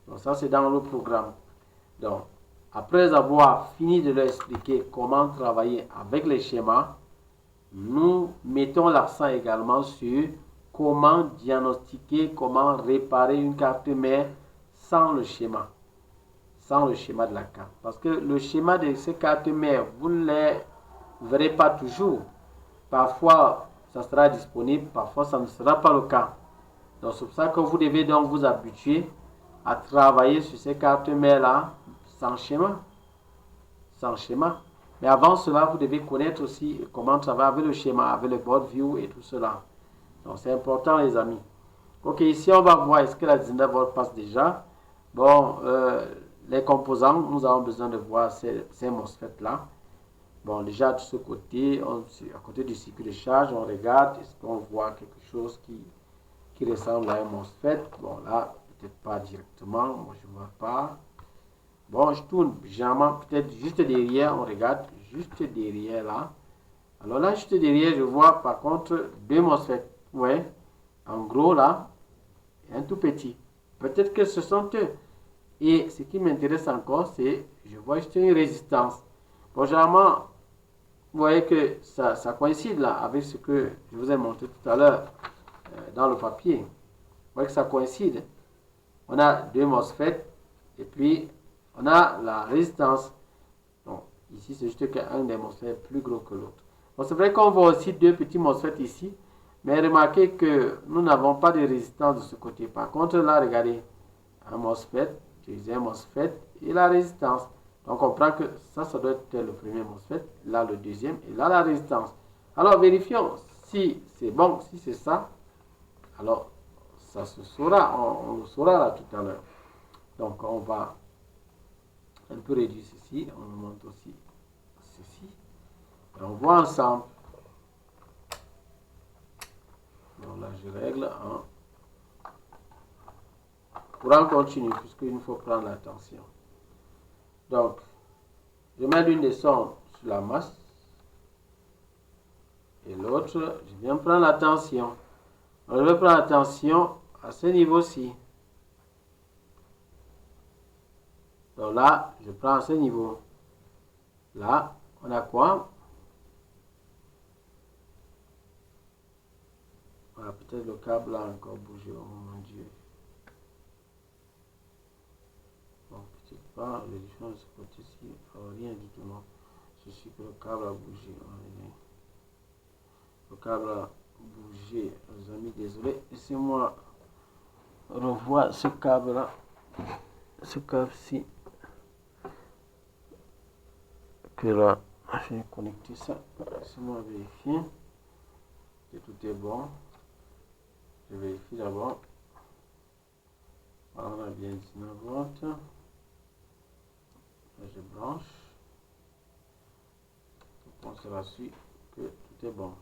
Donc ça, c'est dans le programme. Donc, après avoir fini de leur expliquer comment travailler avec les schémas, nous mettons l'accent également sur comment diagnostiquer, comment réparer une carte mère sans le schéma. Sans le schéma de la carte. Parce que le schéma de ces cartes mères, vous ne les verrez pas toujours. Parfois, ça sera disponible, parfois, ça ne sera pas le cas. Donc, c'est pour ça que vous devez donc vous habituer à travailler sur ces cartes mères-là sans schéma. Sans schéma. Mais avant cela, vous devez connaître aussi comment travailler avec le schéma, avec le board view et tout cela. Donc, c'est important, les amis. Ok, ici, on va voir est-ce que la 19 volts passe déjà. Bon, les composants, nous avons besoin de voir ces MOSFET-là. Bon, déjà, de ce côté, à côté du circuit de charge, on regarde, est-ce qu'on voit quelque chose qui ressemble à un MOSFET. Bon, là, peut-être pas directement, moi, je ne vois pas. Bon, je tourne légèrement, peut-être juste derrière, on regarde, juste derrière là. Alors là, juste derrière, je vois par contre deux MOSFET. Ouais, en gros là, un tout petit. Peut-être que ce sont eux. Et ce qui m'intéresse encore, c'est, je vois juste une résistance. Bon, généralement, vous voyez que ça coïncide là avec ce que je vous ai montré tout à l'heure dans le papier. Vous voyez que ça coïncide. On a deux MOSFET et puis on a la résistance. Donc, ici, c'est juste qu'un des MOSFET est plus gros que l'autre. Bon, c'est vrai qu'on voit aussi deux petits MOSFET ici, mais remarquez que nous n'avons pas de résistance de ce côté. Par contre, là, regardez, un MOSFET, deuxième MOSFET et la résistance. Donc, on comprend que ça doit être le premier MOSFET, là le deuxième et là la résistance. Alors, vérifions si c'est bon, si c'est ça. Alors, ça se saura, on le saura là tout à l'heure. Donc, on va un peu réduire ceci, on monte aussi ceci. Et on voit ensemble. Donc là, je règle en courant continu, puisqu'il faut prendre l'attention. Donc, je mets l'une des sondes sur la masse et l'autre, je viens prendre la tension. Je vais prendre la tension à ce niveau-ci. Donc là, je prends à ce niveau. Là, on a quoi? Voilà, peut-être le câble a encore bougé. Oh mon Dieu. Bon, peut-être pas. Les différences de ce côté-ci. Oh, rien du tout, non. Je suis que le câble a bougé. Le câble a bougé. Les amis, désolé. Laissez-moi revoir ce câble-là. Ce câble-ci. Que là, je vais connecter ça. Laissez-moi vérifier que tout est bon. Je vérifie d'abord. On a bien 19 volts. Là, je branche. On se rassure que tout est bon.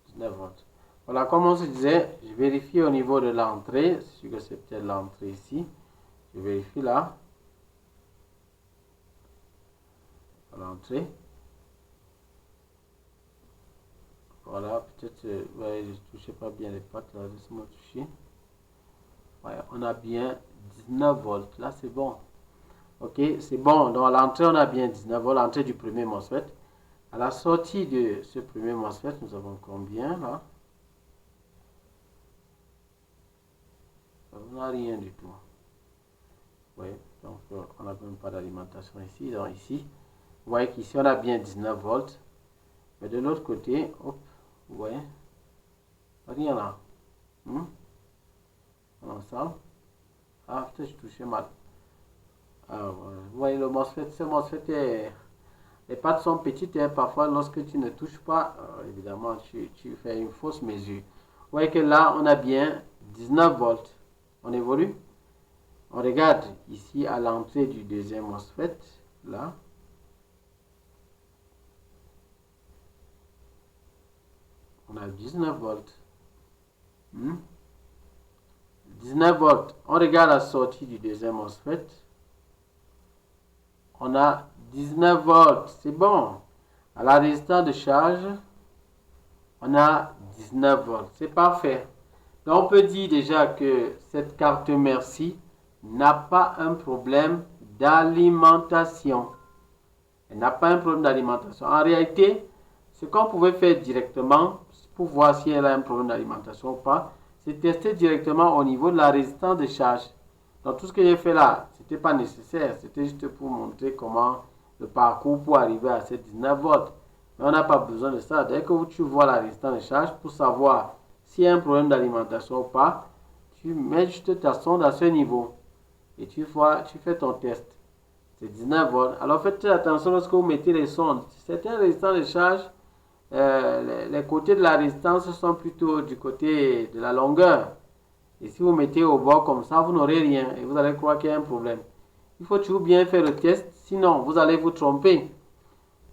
19 volts. Voilà, comme on se disait, je vérifie au niveau de l'entrée. C'est sûr que c'est peut-être l'entrée ici. Je vérifie là. À l'entrée. Voilà, peut-être, ouais, je ne touchais pas bien les pattes là, laisse-moi toucher. Ouais, on a bien 19 volts, là c'est bon. Ok, c'est bon, donc à l'entrée on a bien 19 volts, l'entrée du premier MOSFET. À la sortie de ce premier MOSFET, nous avons combien là? On n'a rien du tout. Oui, donc on n'a même pas d'alimentation ici, donc ici. Vous voyez qu'ici on a bien 19 volts. Mais de l'autre côté, hop, vous voyez, rien là. Ensemble. Ah, peut-être je touchais mal. Ah, voilà. Vous voyez le MOSFET, ce MOSFET les pattes sont petites et parfois lorsque tu ne touches pas, évidemment tu fais une fausse mesure. Vous voyez que là on a bien 19 volts. On évolue. On regarde ici à l'entrée du deuxième MOSFET, là. On a 19 volts. 19 volts. On regarde la sortie du deuxième MOSFET. on a 19 volts. C'est bon. À la résistance de charge, on a 19 volts. C'est parfait. Donc, on peut dire déjà que cette carte mère-ci n'a pas un problème d'alimentation. Elle n'a pas un problème d'alimentation. En réalité, ce qu'on pouvait faire directement pour voir si elle a un problème d'alimentation ou pas, c'est tester directement au niveau de la résistance de charge. Donc tout ce que j'ai fait là, ce n'était pas nécessaire. C'était juste pour montrer comment le parcours pour arriver à ces 19 volts. Mais on n'a pas besoin de ça. Dès que tu vois la résistance de charge, pour savoir s'il y a un problème d'alimentation ou pas, tu mets juste ta sonde à ce niveau. Et tu fais ton test. C'est 19 volts. Alors faites attention lorsque vous mettez les sondes. Certaines résistances de charge, les côtés de la résistance sont plutôt du côté de la longueur. Et si vous mettez au bord comme ça, vous n'aurez rien et vous allez croire qu'il y a un problème. Il faut toujours bien faire le test, sinon vous allez vous tromper.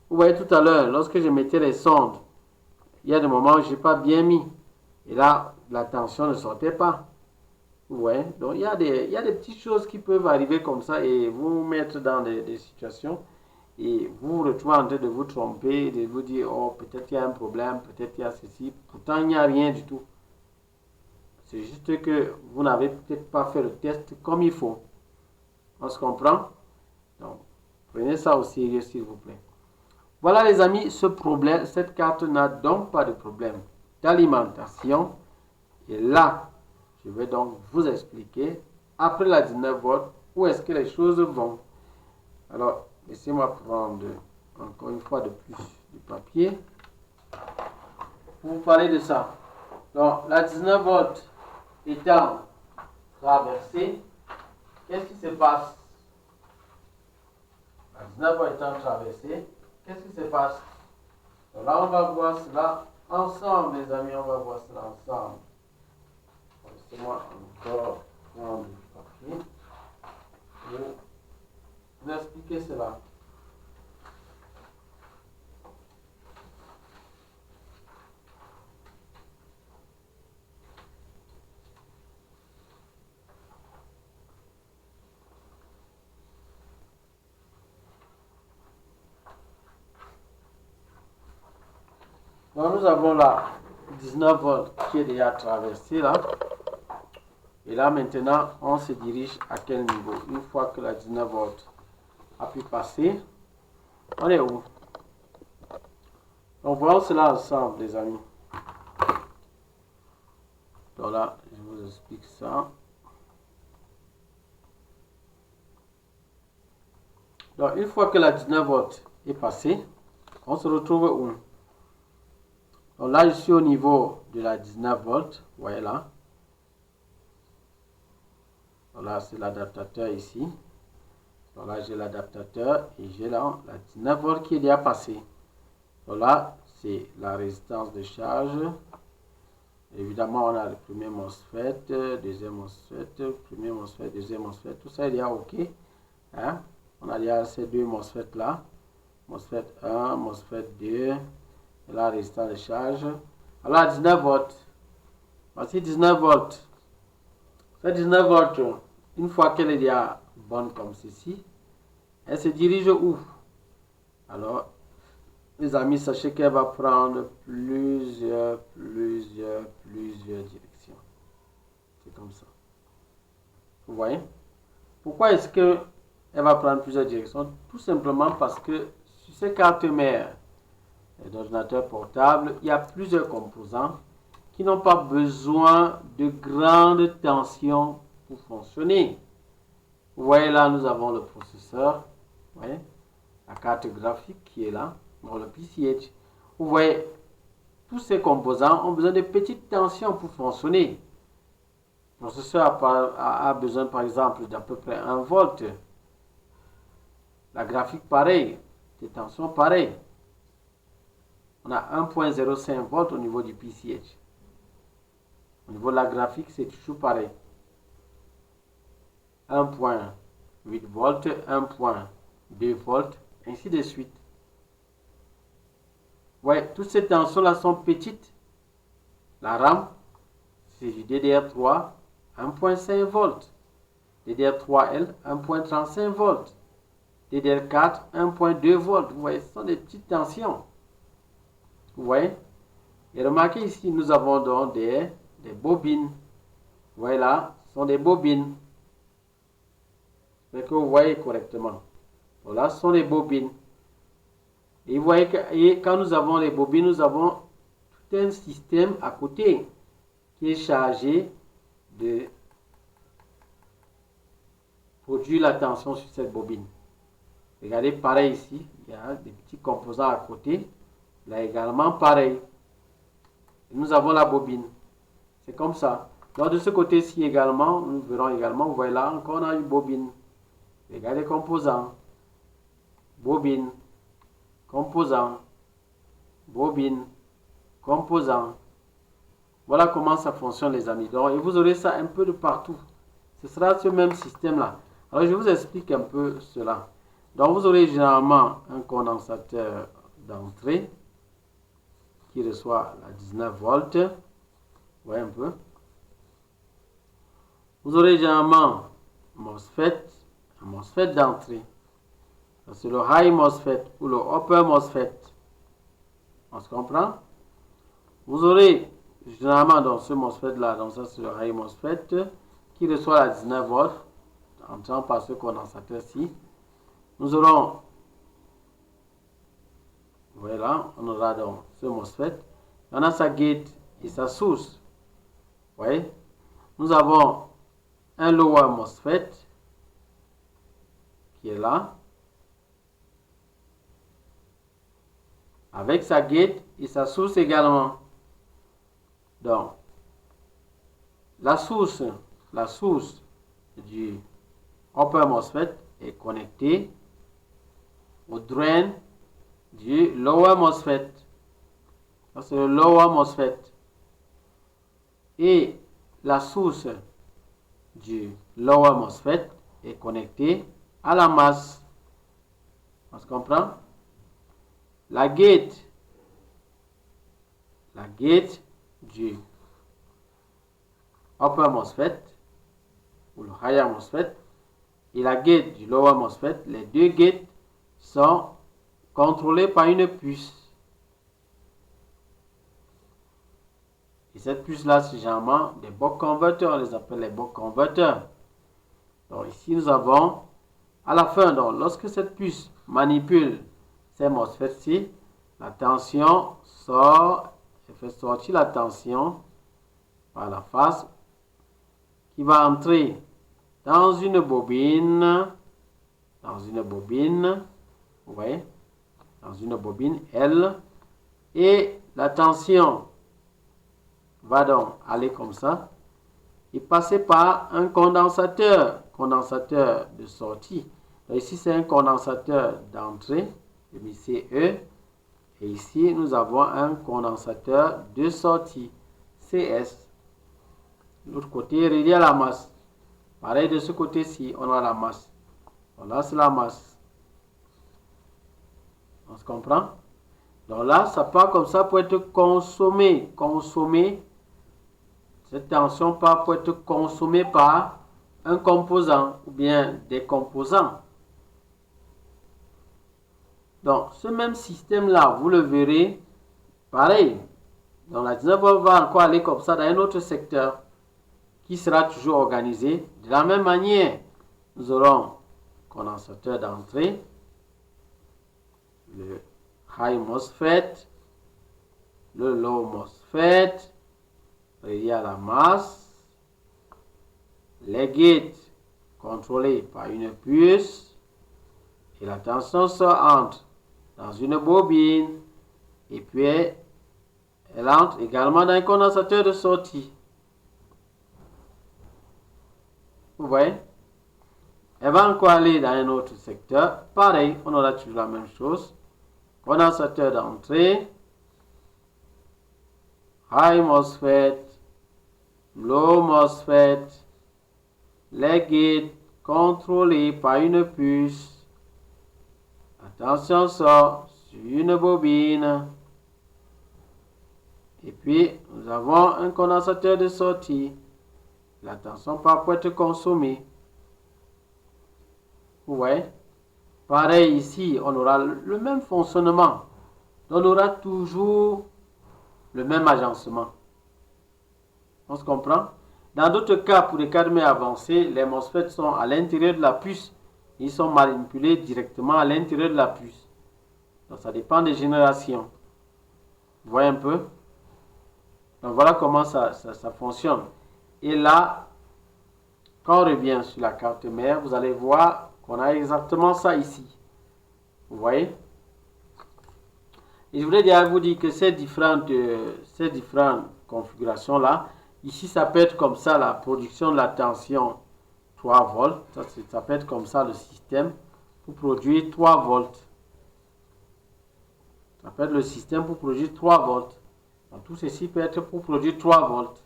Vous voyez tout à l'heure, lorsque je mettais les sondes, il y a des moments où je n'ai pas bien mis. Et là, la tension ne sortait pas. Ouais, donc il y a des petites choses qui peuvent arriver comme ça et vous mettre dans des situations et vous vous retrouvez en train de vous tromper, de vous dire, oh, peut-être il y a un problème, peut-être il y a ceci. Pourtant, il n'y a rien du tout. C'est juste que vous n'avez peut-être pas fait le test comme il faut. On se comprend? Donc, prenez ça au sérieux, s'il vous plaît. Voilà, les amis, ce problème, cette carte n'a donc pas de problème d'alimentation. Et là, je vais donc vous expliquer, après la 19 volts, où est-ce que les choses vont. Alors, laissez-moi prendre encore une fois de plus du papier pour vous parler de ça. Donc, la 19 volts étant traversée, qu'est-ce qui se passe? La 19 volts étant traversée, qu'est-ce qui se passe? Donc là, on va voir cela ensemble, les amis, on va voir cela ensemble. Laissez-moi encore prendre du papier pour vous expliquer cela. Donc nous avons là 19 volts qui est déjà traversé là. Et là maintenant, on se dirige à quel niveau? Une fois que la 19 volts a pu passer, on est où? Donc voyons cela ensemble, les amis. Donc là, je vous explique ça. Donc une fois que la 19 volts est passée, on se retrouve où? Donc là, je suis au niveau de la 19 volts. Vous voyez là. Donc là, c'est l'adaptateur ici. Donc là, j'ai l'adaptateur et j'ai là la 19 volts qui est déjà passée. Donc là, c'est la résistance de charge. Évidemment, on a le premier MOSFET, deuxième MOSFET, premier MOSFET, deuxième MOSFET. Tout ça est déjà OK. Hein? On a déjà ces deux MOSFET là. MOSFET 1, MOSFET 2. Et la résistance de charge. Alors, 19 volts. Voici 19 volts. Cette 19 volts, une fois qu'elle est déjà bonne comme ceci, elle se dirige où? Alors, les amis, sachez qu'elle va prendre plusieurs directions. C'est comme ça. Vous voyez? Pourquoi est-ce qu'elle va prendre plusieurs directions? Tout simplement parce que sur ces cartes mères d'ordinateur portable, il y a plusieurs composants qui n'ont pas besoin de grande tension pour fonctionner. Vous voyez là, nous avons le processeur, vous voyez, la carte graphique qui est là, bon, le PCH. Vous voyez, tous ces composants ont besoin de petites tensions pour fonctionner. Le processeur a besoin par exemple d'à peu près 1 volt. La graphique pareil, des tensions pareilles. On a 1.05 volts au niveau du PCH. Au niveau de la graphique, c'est toujours pareil. 1.8 volts, 1.2 volts, ainsi de suite. Ouais, toutes ces tensions-là sont petites. La RAM, c'est du DDR3, 1.5 volts. DDR3L, 1.35 volts. DDR4, 1.2 volts. Vous voyez, ce sont des petites tensions. Vous voyez? Et remarquez ici, nous avons donc des bobines. Vous voyez là, ce sont des bobines. Mais que vous voyez correctement. Voilà, ce sont des bobines. Et vous voyez que quand nous avons les bobines, nous avons tout un système à côté qui est chargé de produire la tension sur cette bobine. Regardez, pareil ici, il y a des petits composants à côté. Là également, pareil. Et nous avons la bobine. C'est comme ça. Donc de ce côté-ci également, nous verrons également, vous voyez là, encore on a une bobine. Regardez, composants. Bobine. Composant, bobine, composant. Voilà comment ça fonctionne, les amis. Donc, et vous aurez ça un peu de partout. Ce sera ce même système-là. Alors, je vous explique un peu cela. Donc, vous aurez généralement un condensateur d'entrée qui reçoit la 19 volts. Vous voyez un peu. Vous aurez généralement un MOSFET d'entrée. C'est le high MOSFET ou le upper MOSFET. On se comprend? Vous aurez généralement dans ce MOSFET là, donc ça c'est le high MOSFET qui reçoit la 19 volts entrant par ce condensateur-ci. Nous aurons, voilà, on aura donc ce MOSFET. On a sa gate et sa source. Vous voyez? Nous avons un lower MOSFET qui est là, avec sa gate et sa source également. Donc, la source du upper MOSFET est connectée au drain du lower MOSFET. Ça, c'est le lower MOSFET. Et la source du lower MOSFET est connectée à la masse. On se comprend? La gate du upper MOSFET ou le higher MOSFET et la gate du lower MOSFET, les deux gates sont contrôlés par une puce. Et cette puce-là, c'est généralement des buck converters, on les appelle les buck converters. Donc ici, nous avons à la fin, donc, lorsque cette puce manipule ces MOSFET-ci, la tension sort, elle fait sortir la tension par la face qui va entrer dans une bobine, vous voyez, dans une bobine L, et la tension va donc aller comme ça et passer par un condensateur de sortie. Donc ici, c'est un condensateur d'entrée, le CE, et ici, nous avons un condensateur de sortie, CS. L'autre côté est relié à la masse. Pareil, de ce côté-ci, on a la masse. Voilà, c'est la masse. On se comprend? Donc là, ça part comme ça pour être consommé. Cette tension part pour être consommée par un composant ou bien des composants. Donc, ce même système-là, vous le verrez, pareil. Donc, la 19 va encore aller comme ça dans un autre secteur qui sera toujours organisé. De la même manière, nous aurons condensateur d'entrée, le high MOSFET, le low MOSFET, relié à la masse, les gates contrôlés par une puce, et la tension entre dans une bobine, et puis elle entre également dans un condensateur de sortie. Vous voyez? Elle va encore aller dans un autre secteur. Pareil, on aura toujours la même chose. Condensateur d'entrée, high MOSFET, low MOSFET, les gates contrôlés par une puce. Attention, sort sur une bobine. Et puis, nous avons un condensateur de sortie. La tension part pour être consommée. Vous voyez? Pareil ici, on aura le même fonctionnement. On aura toujours le même agencement. On se comprend? Dans d'autres cas, pour les cadres avancés, les MOSFET sont à l'intérieur de la puce. Ils sont manipulés directement à l'intérieur de la puce. Donc ça dépend des générations. Vous voyez un peu? Donc voilà comment ça fonctionne. Et là, quand on revient sur la carte mère, vous allez voir qu'on a exactement ça ici. Vous voyez? Et je voulais déjà vous dire que ces différentes configurations-là, ici ça peut être comme ça la production de la tension 3 volts. Ça peut être comme ça le système pour produire 3 volts. Ça peut être le système pour produire 3 volts. Donc, tout ceci peut être pour produire 3 volts.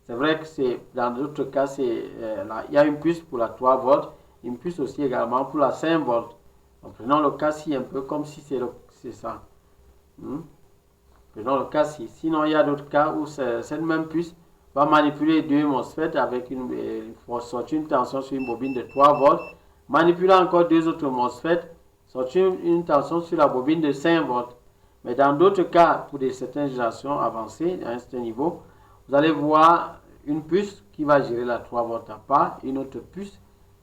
C'est vrai que dans d'autres cas, il y a une puce pour la 3 volts, une puce aussi également pour la 5 volts. Donc, prenons le cas-ci un peu comme si c'est ça. Prenons le cas-ci. Sinon, il y a d'autres cas où cette même puce va manipuler deux MOSFET avec sortir une tension sur une bobine de 3 volts, manipuler encore deux autres MOSFET, sortir une tension sur la bobine de 5 volts. Mais dans d'autres cas, pour certaines générations avancées, à un certain niveau, vous allez voir une puce qui va gérer la 3 volts à part, une autre puce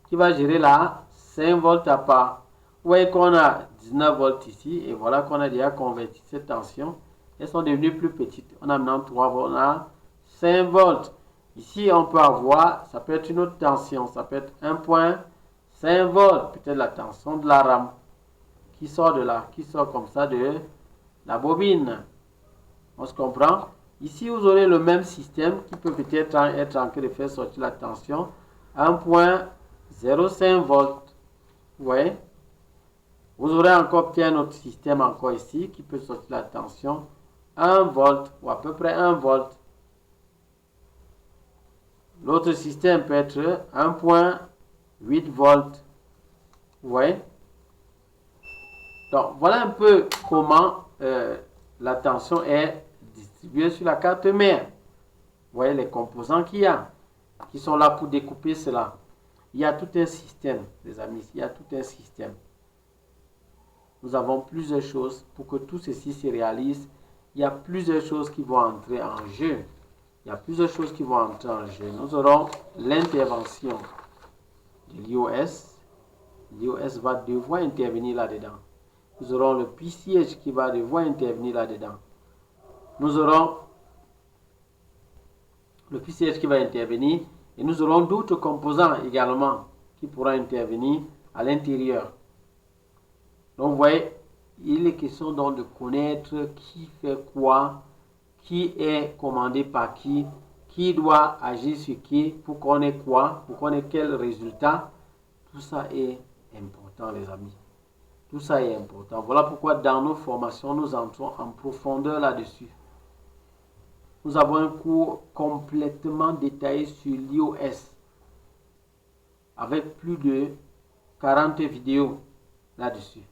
qui va gérer la 5 volts à part. Vous voyez qu'on a 19 volts ici, et voilà qu'on a déjà converti ces tensions. Elles sont devenues plus petites. On a maintenant 3 volts, on a 5 volts. Ici, on peut avoir, ça peut être une autre tension, ça peut être 1.5 volts, peut-être la tension de la rame qui sort de là, qui sort comme ça de la bobine. On se comprend? Ici, vous aurez le même système qui peut peut-être être en train de faire sortir la tension 1.05 volts. Vous voyez? Vous aurez encore un autre système encore ici qui peut sortir la tension 1 volt ou à peu près 1 volt. L'autre système peut être 1.8 volts. Vous voyez? Donc, voilà un peu comment la tension est distribuée sur la carte mère. Vous voyez les composants qu'il y a, qui sont là pour découper cela. Il y a tout un système, les amis. Il y a tout un système. Nous avons plusieurs choses pour que tout ceci se réalise. Il y a plusieurs choses qui vont entrer en jeu. Il y a plusieurs choses qui vont entrer en jeu. Nous aurons l'intervention de l'IOS. L'IOS va devoir intervenir là-dedans. Nous aurons le PCH qui va devoir intervenir là-dedans. Nous aurons le PCH qui va intervenir et nous aurons d'autres composants également qui pourront intervenir à l'intérieur. Donc vous voyez, il est question donc de connaître qui fait quoi, qui est commandé par qui doit agir sur qui, pour qu'on ait quoi, pour qu'on ait quel résultat. Tout ça est important, les amis. Tout ça est important. Voilà pourquoi dans nos formations, nous entrons en profondeur là-dessus. Nous avons un cours complètement détaillé sur l'IOS avec plus de 40 vidéos là-dessus,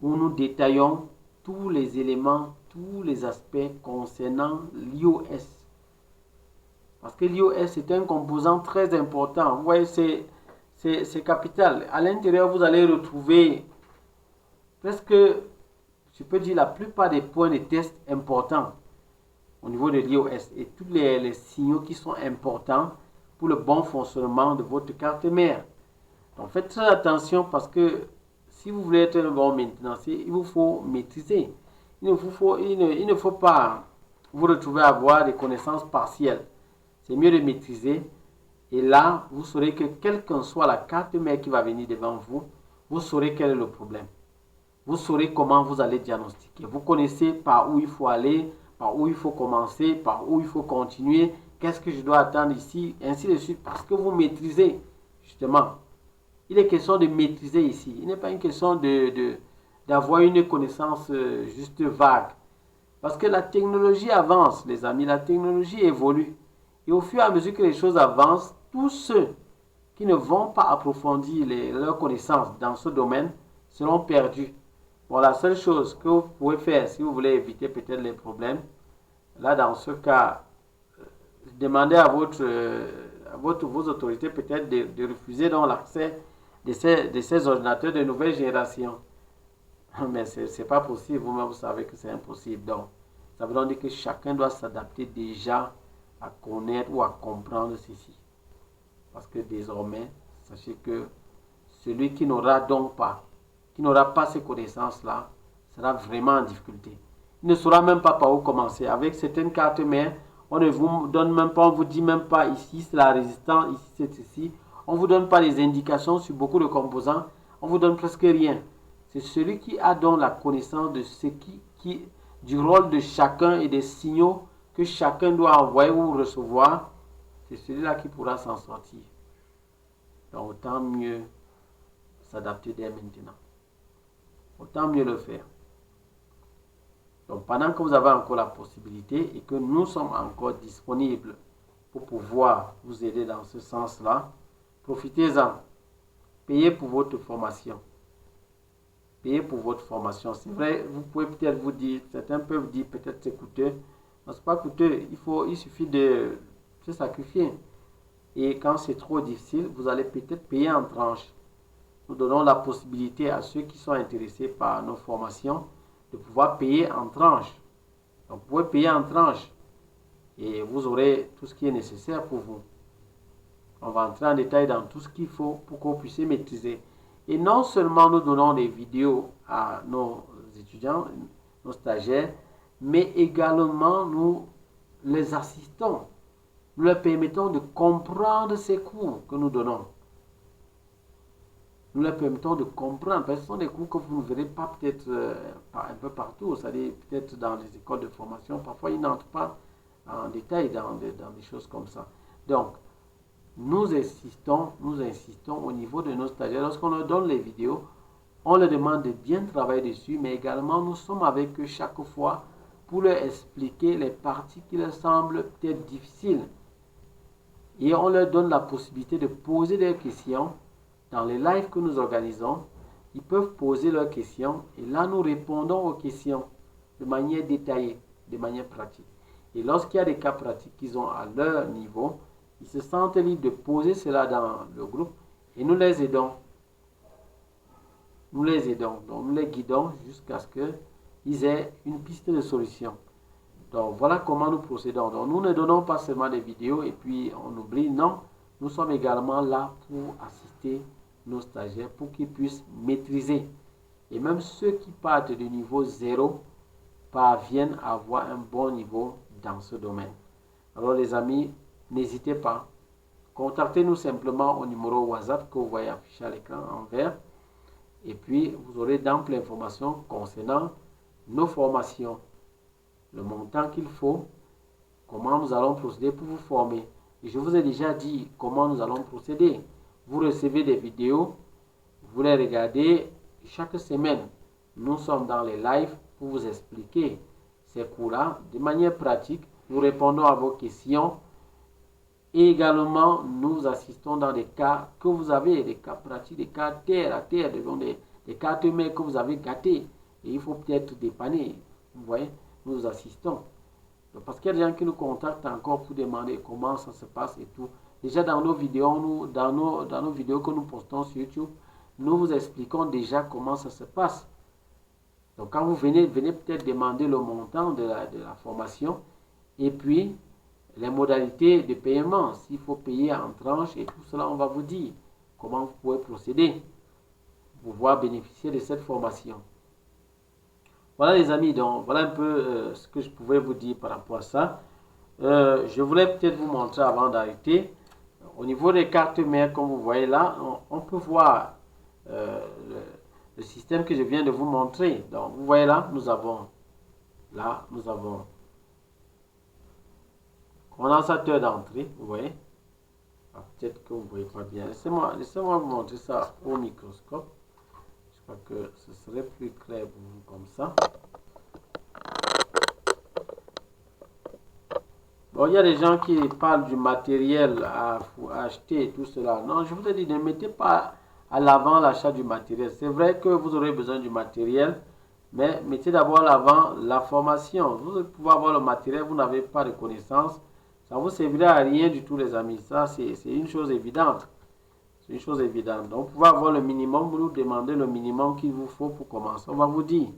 où nous détaillons tous les éléments, tous les aspects concernant l'IOS. Parce que l'IOS est un composant très important. Vous voyez, c'est capital. À l'intérieur, vous allez retrouver presque, je peux dire, la plupart des points de test importants au niveau de l'IOS et tous les signaux qui sont importants pour le bon fonctionnement de votre carte mère. Donc faites très attention parce que si vous voulez être un bon maintenancier, il vous faut maîtriser. Il ne faut pas vous retrouver à avoir des connaissances partielles. C'est mieux de maîtriser. Et là, vous saurez que quelle que soit la carte mère qui va venir devant vous, vous saurez quel est le problème. Vous saurez comment vous allez diagnostiquer. Vous connaissez par où il faut aller, par où il faut commencer, par où il faut continuer, qu'est-ce que je dois attendre ici, ainsi de suite, parce que vous maîtrisez, justement. Il est question de maîtriser ici. Il n'est pas une question d'avoir une connaissance juste vague. Parce que la technologie avance, les amis, la technologie évolue. Et au fur et à mesure que les choses avancent, tous ceux qui ne vont pas approfondir leurs connaissances dans ce domaine seront perdus. Bon, la seule chose que vous pouvez faire, si vous voulez éviter peut-être les problèmes, là, dans ce cas, demandez à vos autorités peut-être de refuser donc l'accès de ces ordinateurs de nouvelle génération. Mais ce n'est pas possible, vous-même vous savez que c'est impossible. Donc, ça veut donc dire que chacun doit s'adapter déjà à connaître ou à comprendre ceci. Parce que désormais, sachez que celui qui n'aura donc pas, qui n'aura pas ces connaissances-là, sera vraiment en difficulté. Il ne saura même pas par où commencer. Avec certaines cartes mères, on ne vous donne même pas, on ne vous dit même pas ici c'est la résistance, ici c'est ceci. On ne vous donne pas les indications sur beaucoup de composants. On ne vous donne presque rien. C'est celui qui a donc la connaissance de ce du rôle de chacun et des signaux que chacun doit envoyer ou recevoir. C'est celui-là qui pourra s'en sortir. Donc autant mieux s'adapter dès maintenant. Autant mieux le faire. Donc pendant que vous avez encore la possibilité et que nous sommes encore disponibles pour pouvoir vous aider dans ce sens-là, profitez-en. Payez pour votre formation. Payez pour votre formation. C'est vrai, vous pouvez peut-être vous dire, certains peuvent dire peut-être c'est coûteux. Non, ce n'est pas coûteux. Il suffit de se sacrifier. Et quand c'est trop difficile, vous allez peut-être payer en tranches. Nous donnons la possibilité à ceux qui sont intéressés par nos formations de pouvoir payer en tranches. Donc, vous pouvez payer en tranches et vous aurez tout ce qui est nécessaire pour vous. On va entrer en détail dans tout ce qu'il faut pour que vous puissiez maîtriser. Et non seulement nous donnons des vidéos à nos étudiants, nos stagiaires, mais également nous les assistons. Nous leur permettons de comprendre ces cours que nous donnons. Nous leur permettons de comprendre, parce que ce sont des cours que vous ne verrez pas peut-être un peu partout, c'est-à-dire peut-être dans les écoles de formation. Parfois, ils n'entrent pas en détail dans des choses comme ça. Donc, nous insistons au niveau de nos stagiaires. Lorsqu'on leur donne les vidéos, on leur demande de bien travailler dessus, mais également nous sommes avec eux chaque fois pour leur expliquer les parties qui leur semblent peut-être difficiles. Et on leur donne la possibilité de poser des questions. Dans les lives que nous organisons, ils peuvent poser leurs questions et là nous répondons aux questions de manière détaillée, de manière pratique. Et lorsqu'il y a des cas pratiques qu'ils ont à leur niveau, ils se sentent libres de poser cela dans le groupe et nous les aidons. Nous les aidons, donc nous les guidons jusqu'à ce qu'ils aient une piste de solution. Donc voilà comment nous procédons. Donc nous ne donnons pas seulement des vidéos et puis on oublie, non. Nous sommes également là pour assister nos stagiaires pour qu'ils puissent maîtriser. Et même ceux qui partent du niveau 0 parviennent à avoir un bon niveau dans ce domaine. Alors les amis, n'hésitez pas. Contactez-nous simplement au numéro WhatsApp que vous voyez affiché à l'écran en vert. Et puis, vous aurez d'amples informations concernant nos formations, le montant qu'il faut, comment nous allons procéder pour vous former. Et je vous ai déjà dit comment nous allons procéder. Vous recevez des vidéos, vous les regardez chaque semaine. Nous sommes dans les lives pour vous expliquer ces cours-là de manière pratique. Nous répondons à vos questions. Et également, nous assistons dans des cas que vous avez, des cas pratiques, des cas terre à terre, des cas humains que vous avez gâtés. Et il faut peut-être dépanner. Vous voyez, nous assistons. Parce qu'il y a des gens qui nous contactent encore pour demander comment ça se passe et tout. Déjà dans nos vidéos, dans nos vidéos que nous postons sur YouTube, nous vous expliquons déjà comment ça se passe. Donc quand vous venez peut-être demander le montant de la formation et puis les modalités de paiement, s'il faut payer en tranches et tout cela, on va vous dire comment vous pouvez procéder pour pouvoir bénéficier de cette formation. Voilà les amis, donc voilà un peu ce que je pouvais vous dire par rapport à ça. Je voulais peut-être vous montrer avant d'arrêter. Au niveau des cartes mères, comme vous voyez là, on peut voir le système que je viens de vous montrer. Donc vous voyez là, nous avons condensateur d'entrée, vous voyez. Peut-être que vous ne voyez pas bien. Laissez-moi vous montrer ça au microscope. Je crois que ce serait plus clair pour vous comme ça. Bon, il y a des gens qui parlent du matériel à acheter et tout cela. Non, je vous ai dit, ne mettez pas à l'avant l'achat du matériel. C'est vrai que vous aurez besoin du matériel, mais mettez d'abord à l'avant la formation. Vous pouvez avoir le matériel, vous n'avez pas de connaissances. Ça ne vous servira à rien du tout, les amis. Ça, c'est une chose évidente. C'est une chose évidente. Donc, vous pouvez avoir le minimum, vous nous demandez le minimum qu'il vous faut pour commencer. On va vous dire.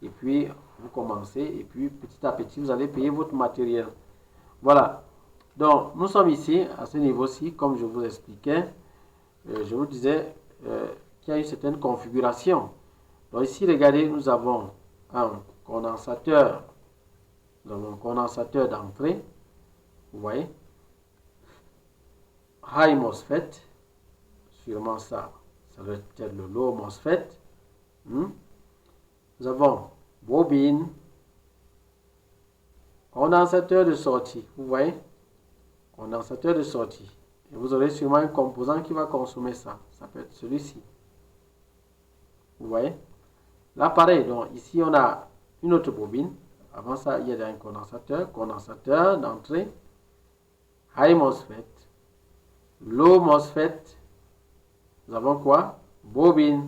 Et puis, vous commencez. Et puis, petit à petit, vous allez payer votre matériel. Voilà. Donc, nous sommes ici, à ce niveau-ci, comme je vous expliquais. Je vous disais qu'il y a une certaine configuration. Donc, ici, regardez, nous avons un condensateur. Nous avons un condensateur d'entrée. Vous voyez? High MOSFET. Sûrement ça doit être le low MOSFET. Nous avons bobine, condensateur de sortie. Vous voyez? Condensateur de sortie. Et vous aurez sûrement un composant qui va consommer ça. Ça peut être celui-ci. Vous voyez? Là, pareil. Donc, ici, on a une autre bobine. Avant ça, il y a un condensateur d'entrée. High MOSFET. Low MOSFET. Nous avons quoi? Bobine.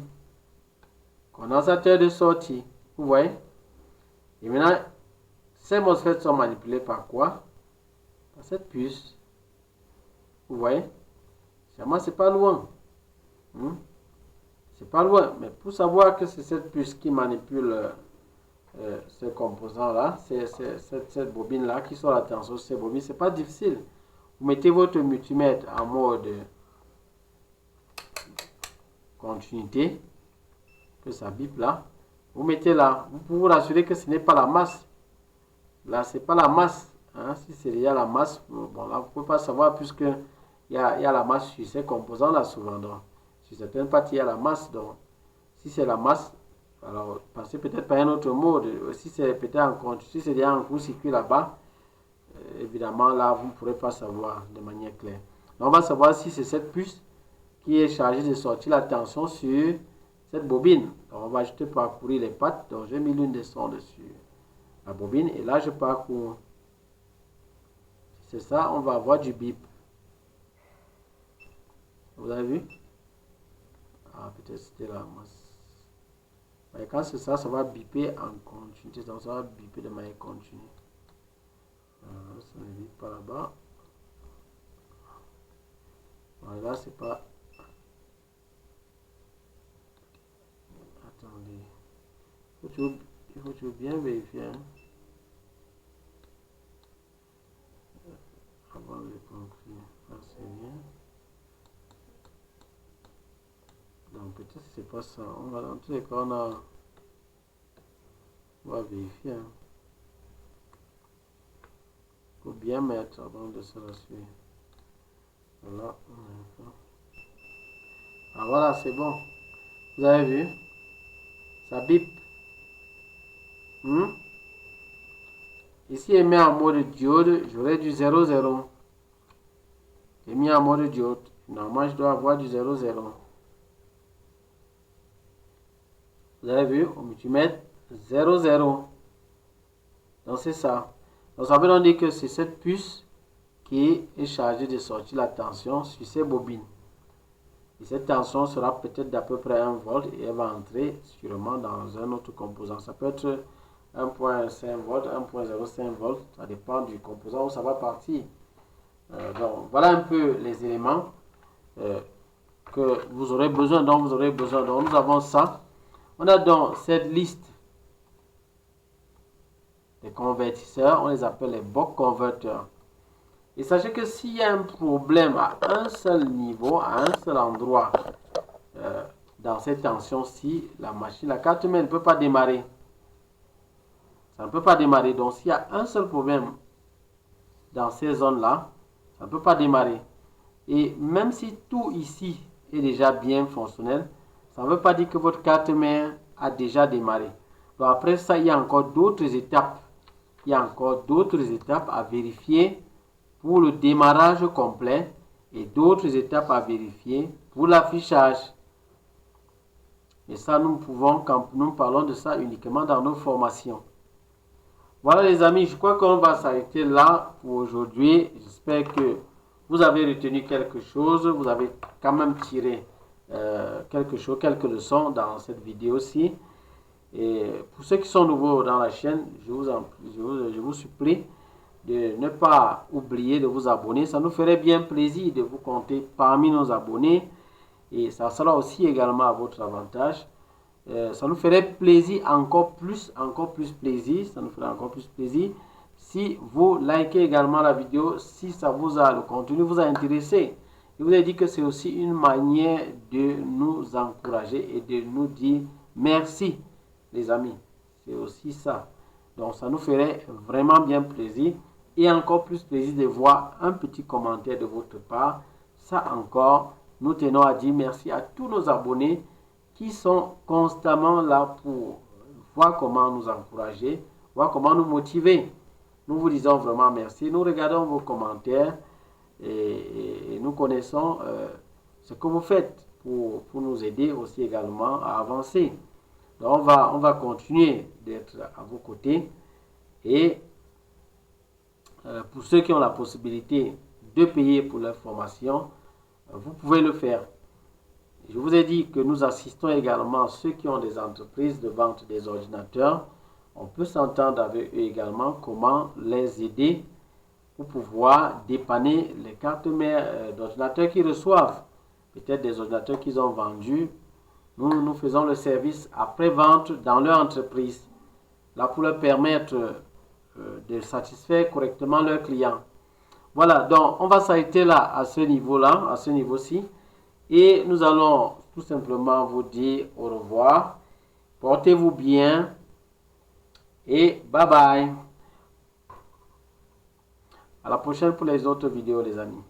Condensateur de sortie. Vous voyez? Et maintenant, ces MOSFET sont manipulés par quoi? Par cette puce. Vous voyez? Sûrement, c'est pas loin. C'est pas loin. Mais pour savoir que c'est cette puce qui manipule ce composant-là, cette bobine-là qui sort la tension sur ces bobines, c'est pas difficile. Vous mettez votre multimètre en mode continuité, que ça bip là. Vous mettez là. Vous pouvez vous rassurer que ce n'est pas la masse. Là, c'est pas la masse. Hein. Si c'est déjà la masse, bon là, vous ne pouvez pas savoir puisque il y a la masse sur ces composants-là souvent. Donc, sur certaines parties, il y a la masse. Donc, si c'est la masse, alors pensez peut-être par un autre mode. Si c'est peut-être en compte, si c'est déjà en court-circuit là-bas, évidemment, là, vous ne pourrez pas savoir de manière claire. Donc, on va savoir si c'est cette puce qui est chargée de sortir la tension sur cette bobine. Donc, on va juste parcourir les pattes. Donc, j'ai mis l'une des sondes dessus. La bobine, et là, je parcours. C'est ça, on va avoir du bip. Vous avez vu? Ah, peut-être c'était la masse. Et quand c'est ça, ça va biper en continu. Donc, ça va biper de manière continue. Ça ne bip pas là-bas. Voilà, c'est pas... Attendez. Il faut toujours bien vérifier. Hein. Avant de conclure. Ça, c'est bien. Donc, peut-être que c'est pas ça. On va, dans tous les cas, on va vérifier. Hein. Faut bien mettre avant de se rassurer. Voilà. Ah, voilà, c'est bon. Vous avez vu? Ça bip. Ici, il est mis en mode diode. J'aurai du 0,0. J'ai mis en mode diode. Normalement, je dois avoir du 0,0. Vous avez vu? Au multimètre 0,0. Donc, c'est ça. Donc, ça veut donc dire que c'est cette puce qui est chargée de sortir la tension sur ces bobines. Et cette tension sera peut-être d'à peu près 1 volt et elle va entrer sûrement dans un autre composant. Ça peut être 1.5 volt, 1.05 volt. Ça dépend du composant où ça va partir. Donc, voilà un peu les éléments que vous aurez besoin. Donc, nous avons ça. On a donc cette liste des convertisseurs. On les appelle les buck converteurs. Et sachez que s'il y a un problème à un seul niveau, à un seul endroit, dans cette tension-ci, la carte mère ne peut pas démarrer. Ça ne peut pas démarrer. Donc, s'il y a un seul problème dans ces zones-là, ça ne peut pas démarrer. Et même si tout ici est déjà bien fonctionnel, ça ne veut pas dire que votre carte mère a déjà démarré. Donc, après ça, il y a encore d'autres étapes. Il y a encore d'autres étapes à vérifier pour le démarrage complet et d'autres étapes à vérifier pour l'affichage. Et ça, nous pouvons, quand nous parlons de ça uniquement dans nos formations. Voilà les amis, je crois qu'on va s'arrêter là pour aujourd'hui. J'espère que vous avez retenu quelque chose, vous avez quand même tiré quelque chose, quelques leçons dans cette vidéo-ci. Et pour ceux qui sont nouveaux dans la chaîne, je vous supplie de ne pas oublier de vous abonner. Ça nous ferait bien plaisir de vous compter parmi nos abonnés. et ça sera aussi également à votre avantage. Ça nous ferait plaisir, encore plus plaisir, ça nous ferait encore plus plaisir si vous likez également la vidéo, si ça vous a, le contenu vous a intéressé. Je vous ai dit que c'est aussi une manière de nous encourager et de nous dire merci, les amis. C'est aussi ça. Donc, ça nous ferait vraiment bien plaisir et encore plus plaisir de voir un petit commentaire de votre part. Ça encore, nous tenons à dire merci à tous nos abonnés qui sont constamment là pour voir comment nous encourager, voir comment nous motiver. Nous vous disons vraiment merci. Nous regardons vos commentaires et nous connaissons ce que vous faites pour nous aider aussi également à avancer. Donc on va continuer d'être à vos côtés et pour ceux qui ont la possibilité de payer pour leur formation, vous pouvez le faire. Je vous ai dit que nous assistons également à ceux qui ont des entreprises de vente des ordinateurs. On peut s'entendre avec eux également comment les aider pour pouvoir dépanner les cartes mères d'ordinateurs qu'ils reçoivent. Peut-être des ordinateurs qu'ils ont vendus. Nous faisons le service après-vente dans leur entreprise. Là pour leur permettre de satisfaire correctement leurs clients. Voilà, donc on va s'arrêter là à ce niveau-là, à ce niveau-ci. Et nous allons tout simplement vous dire au revoir. Portez-vous bien et bye bye. À la prochaine pour les autres vidéos les amis.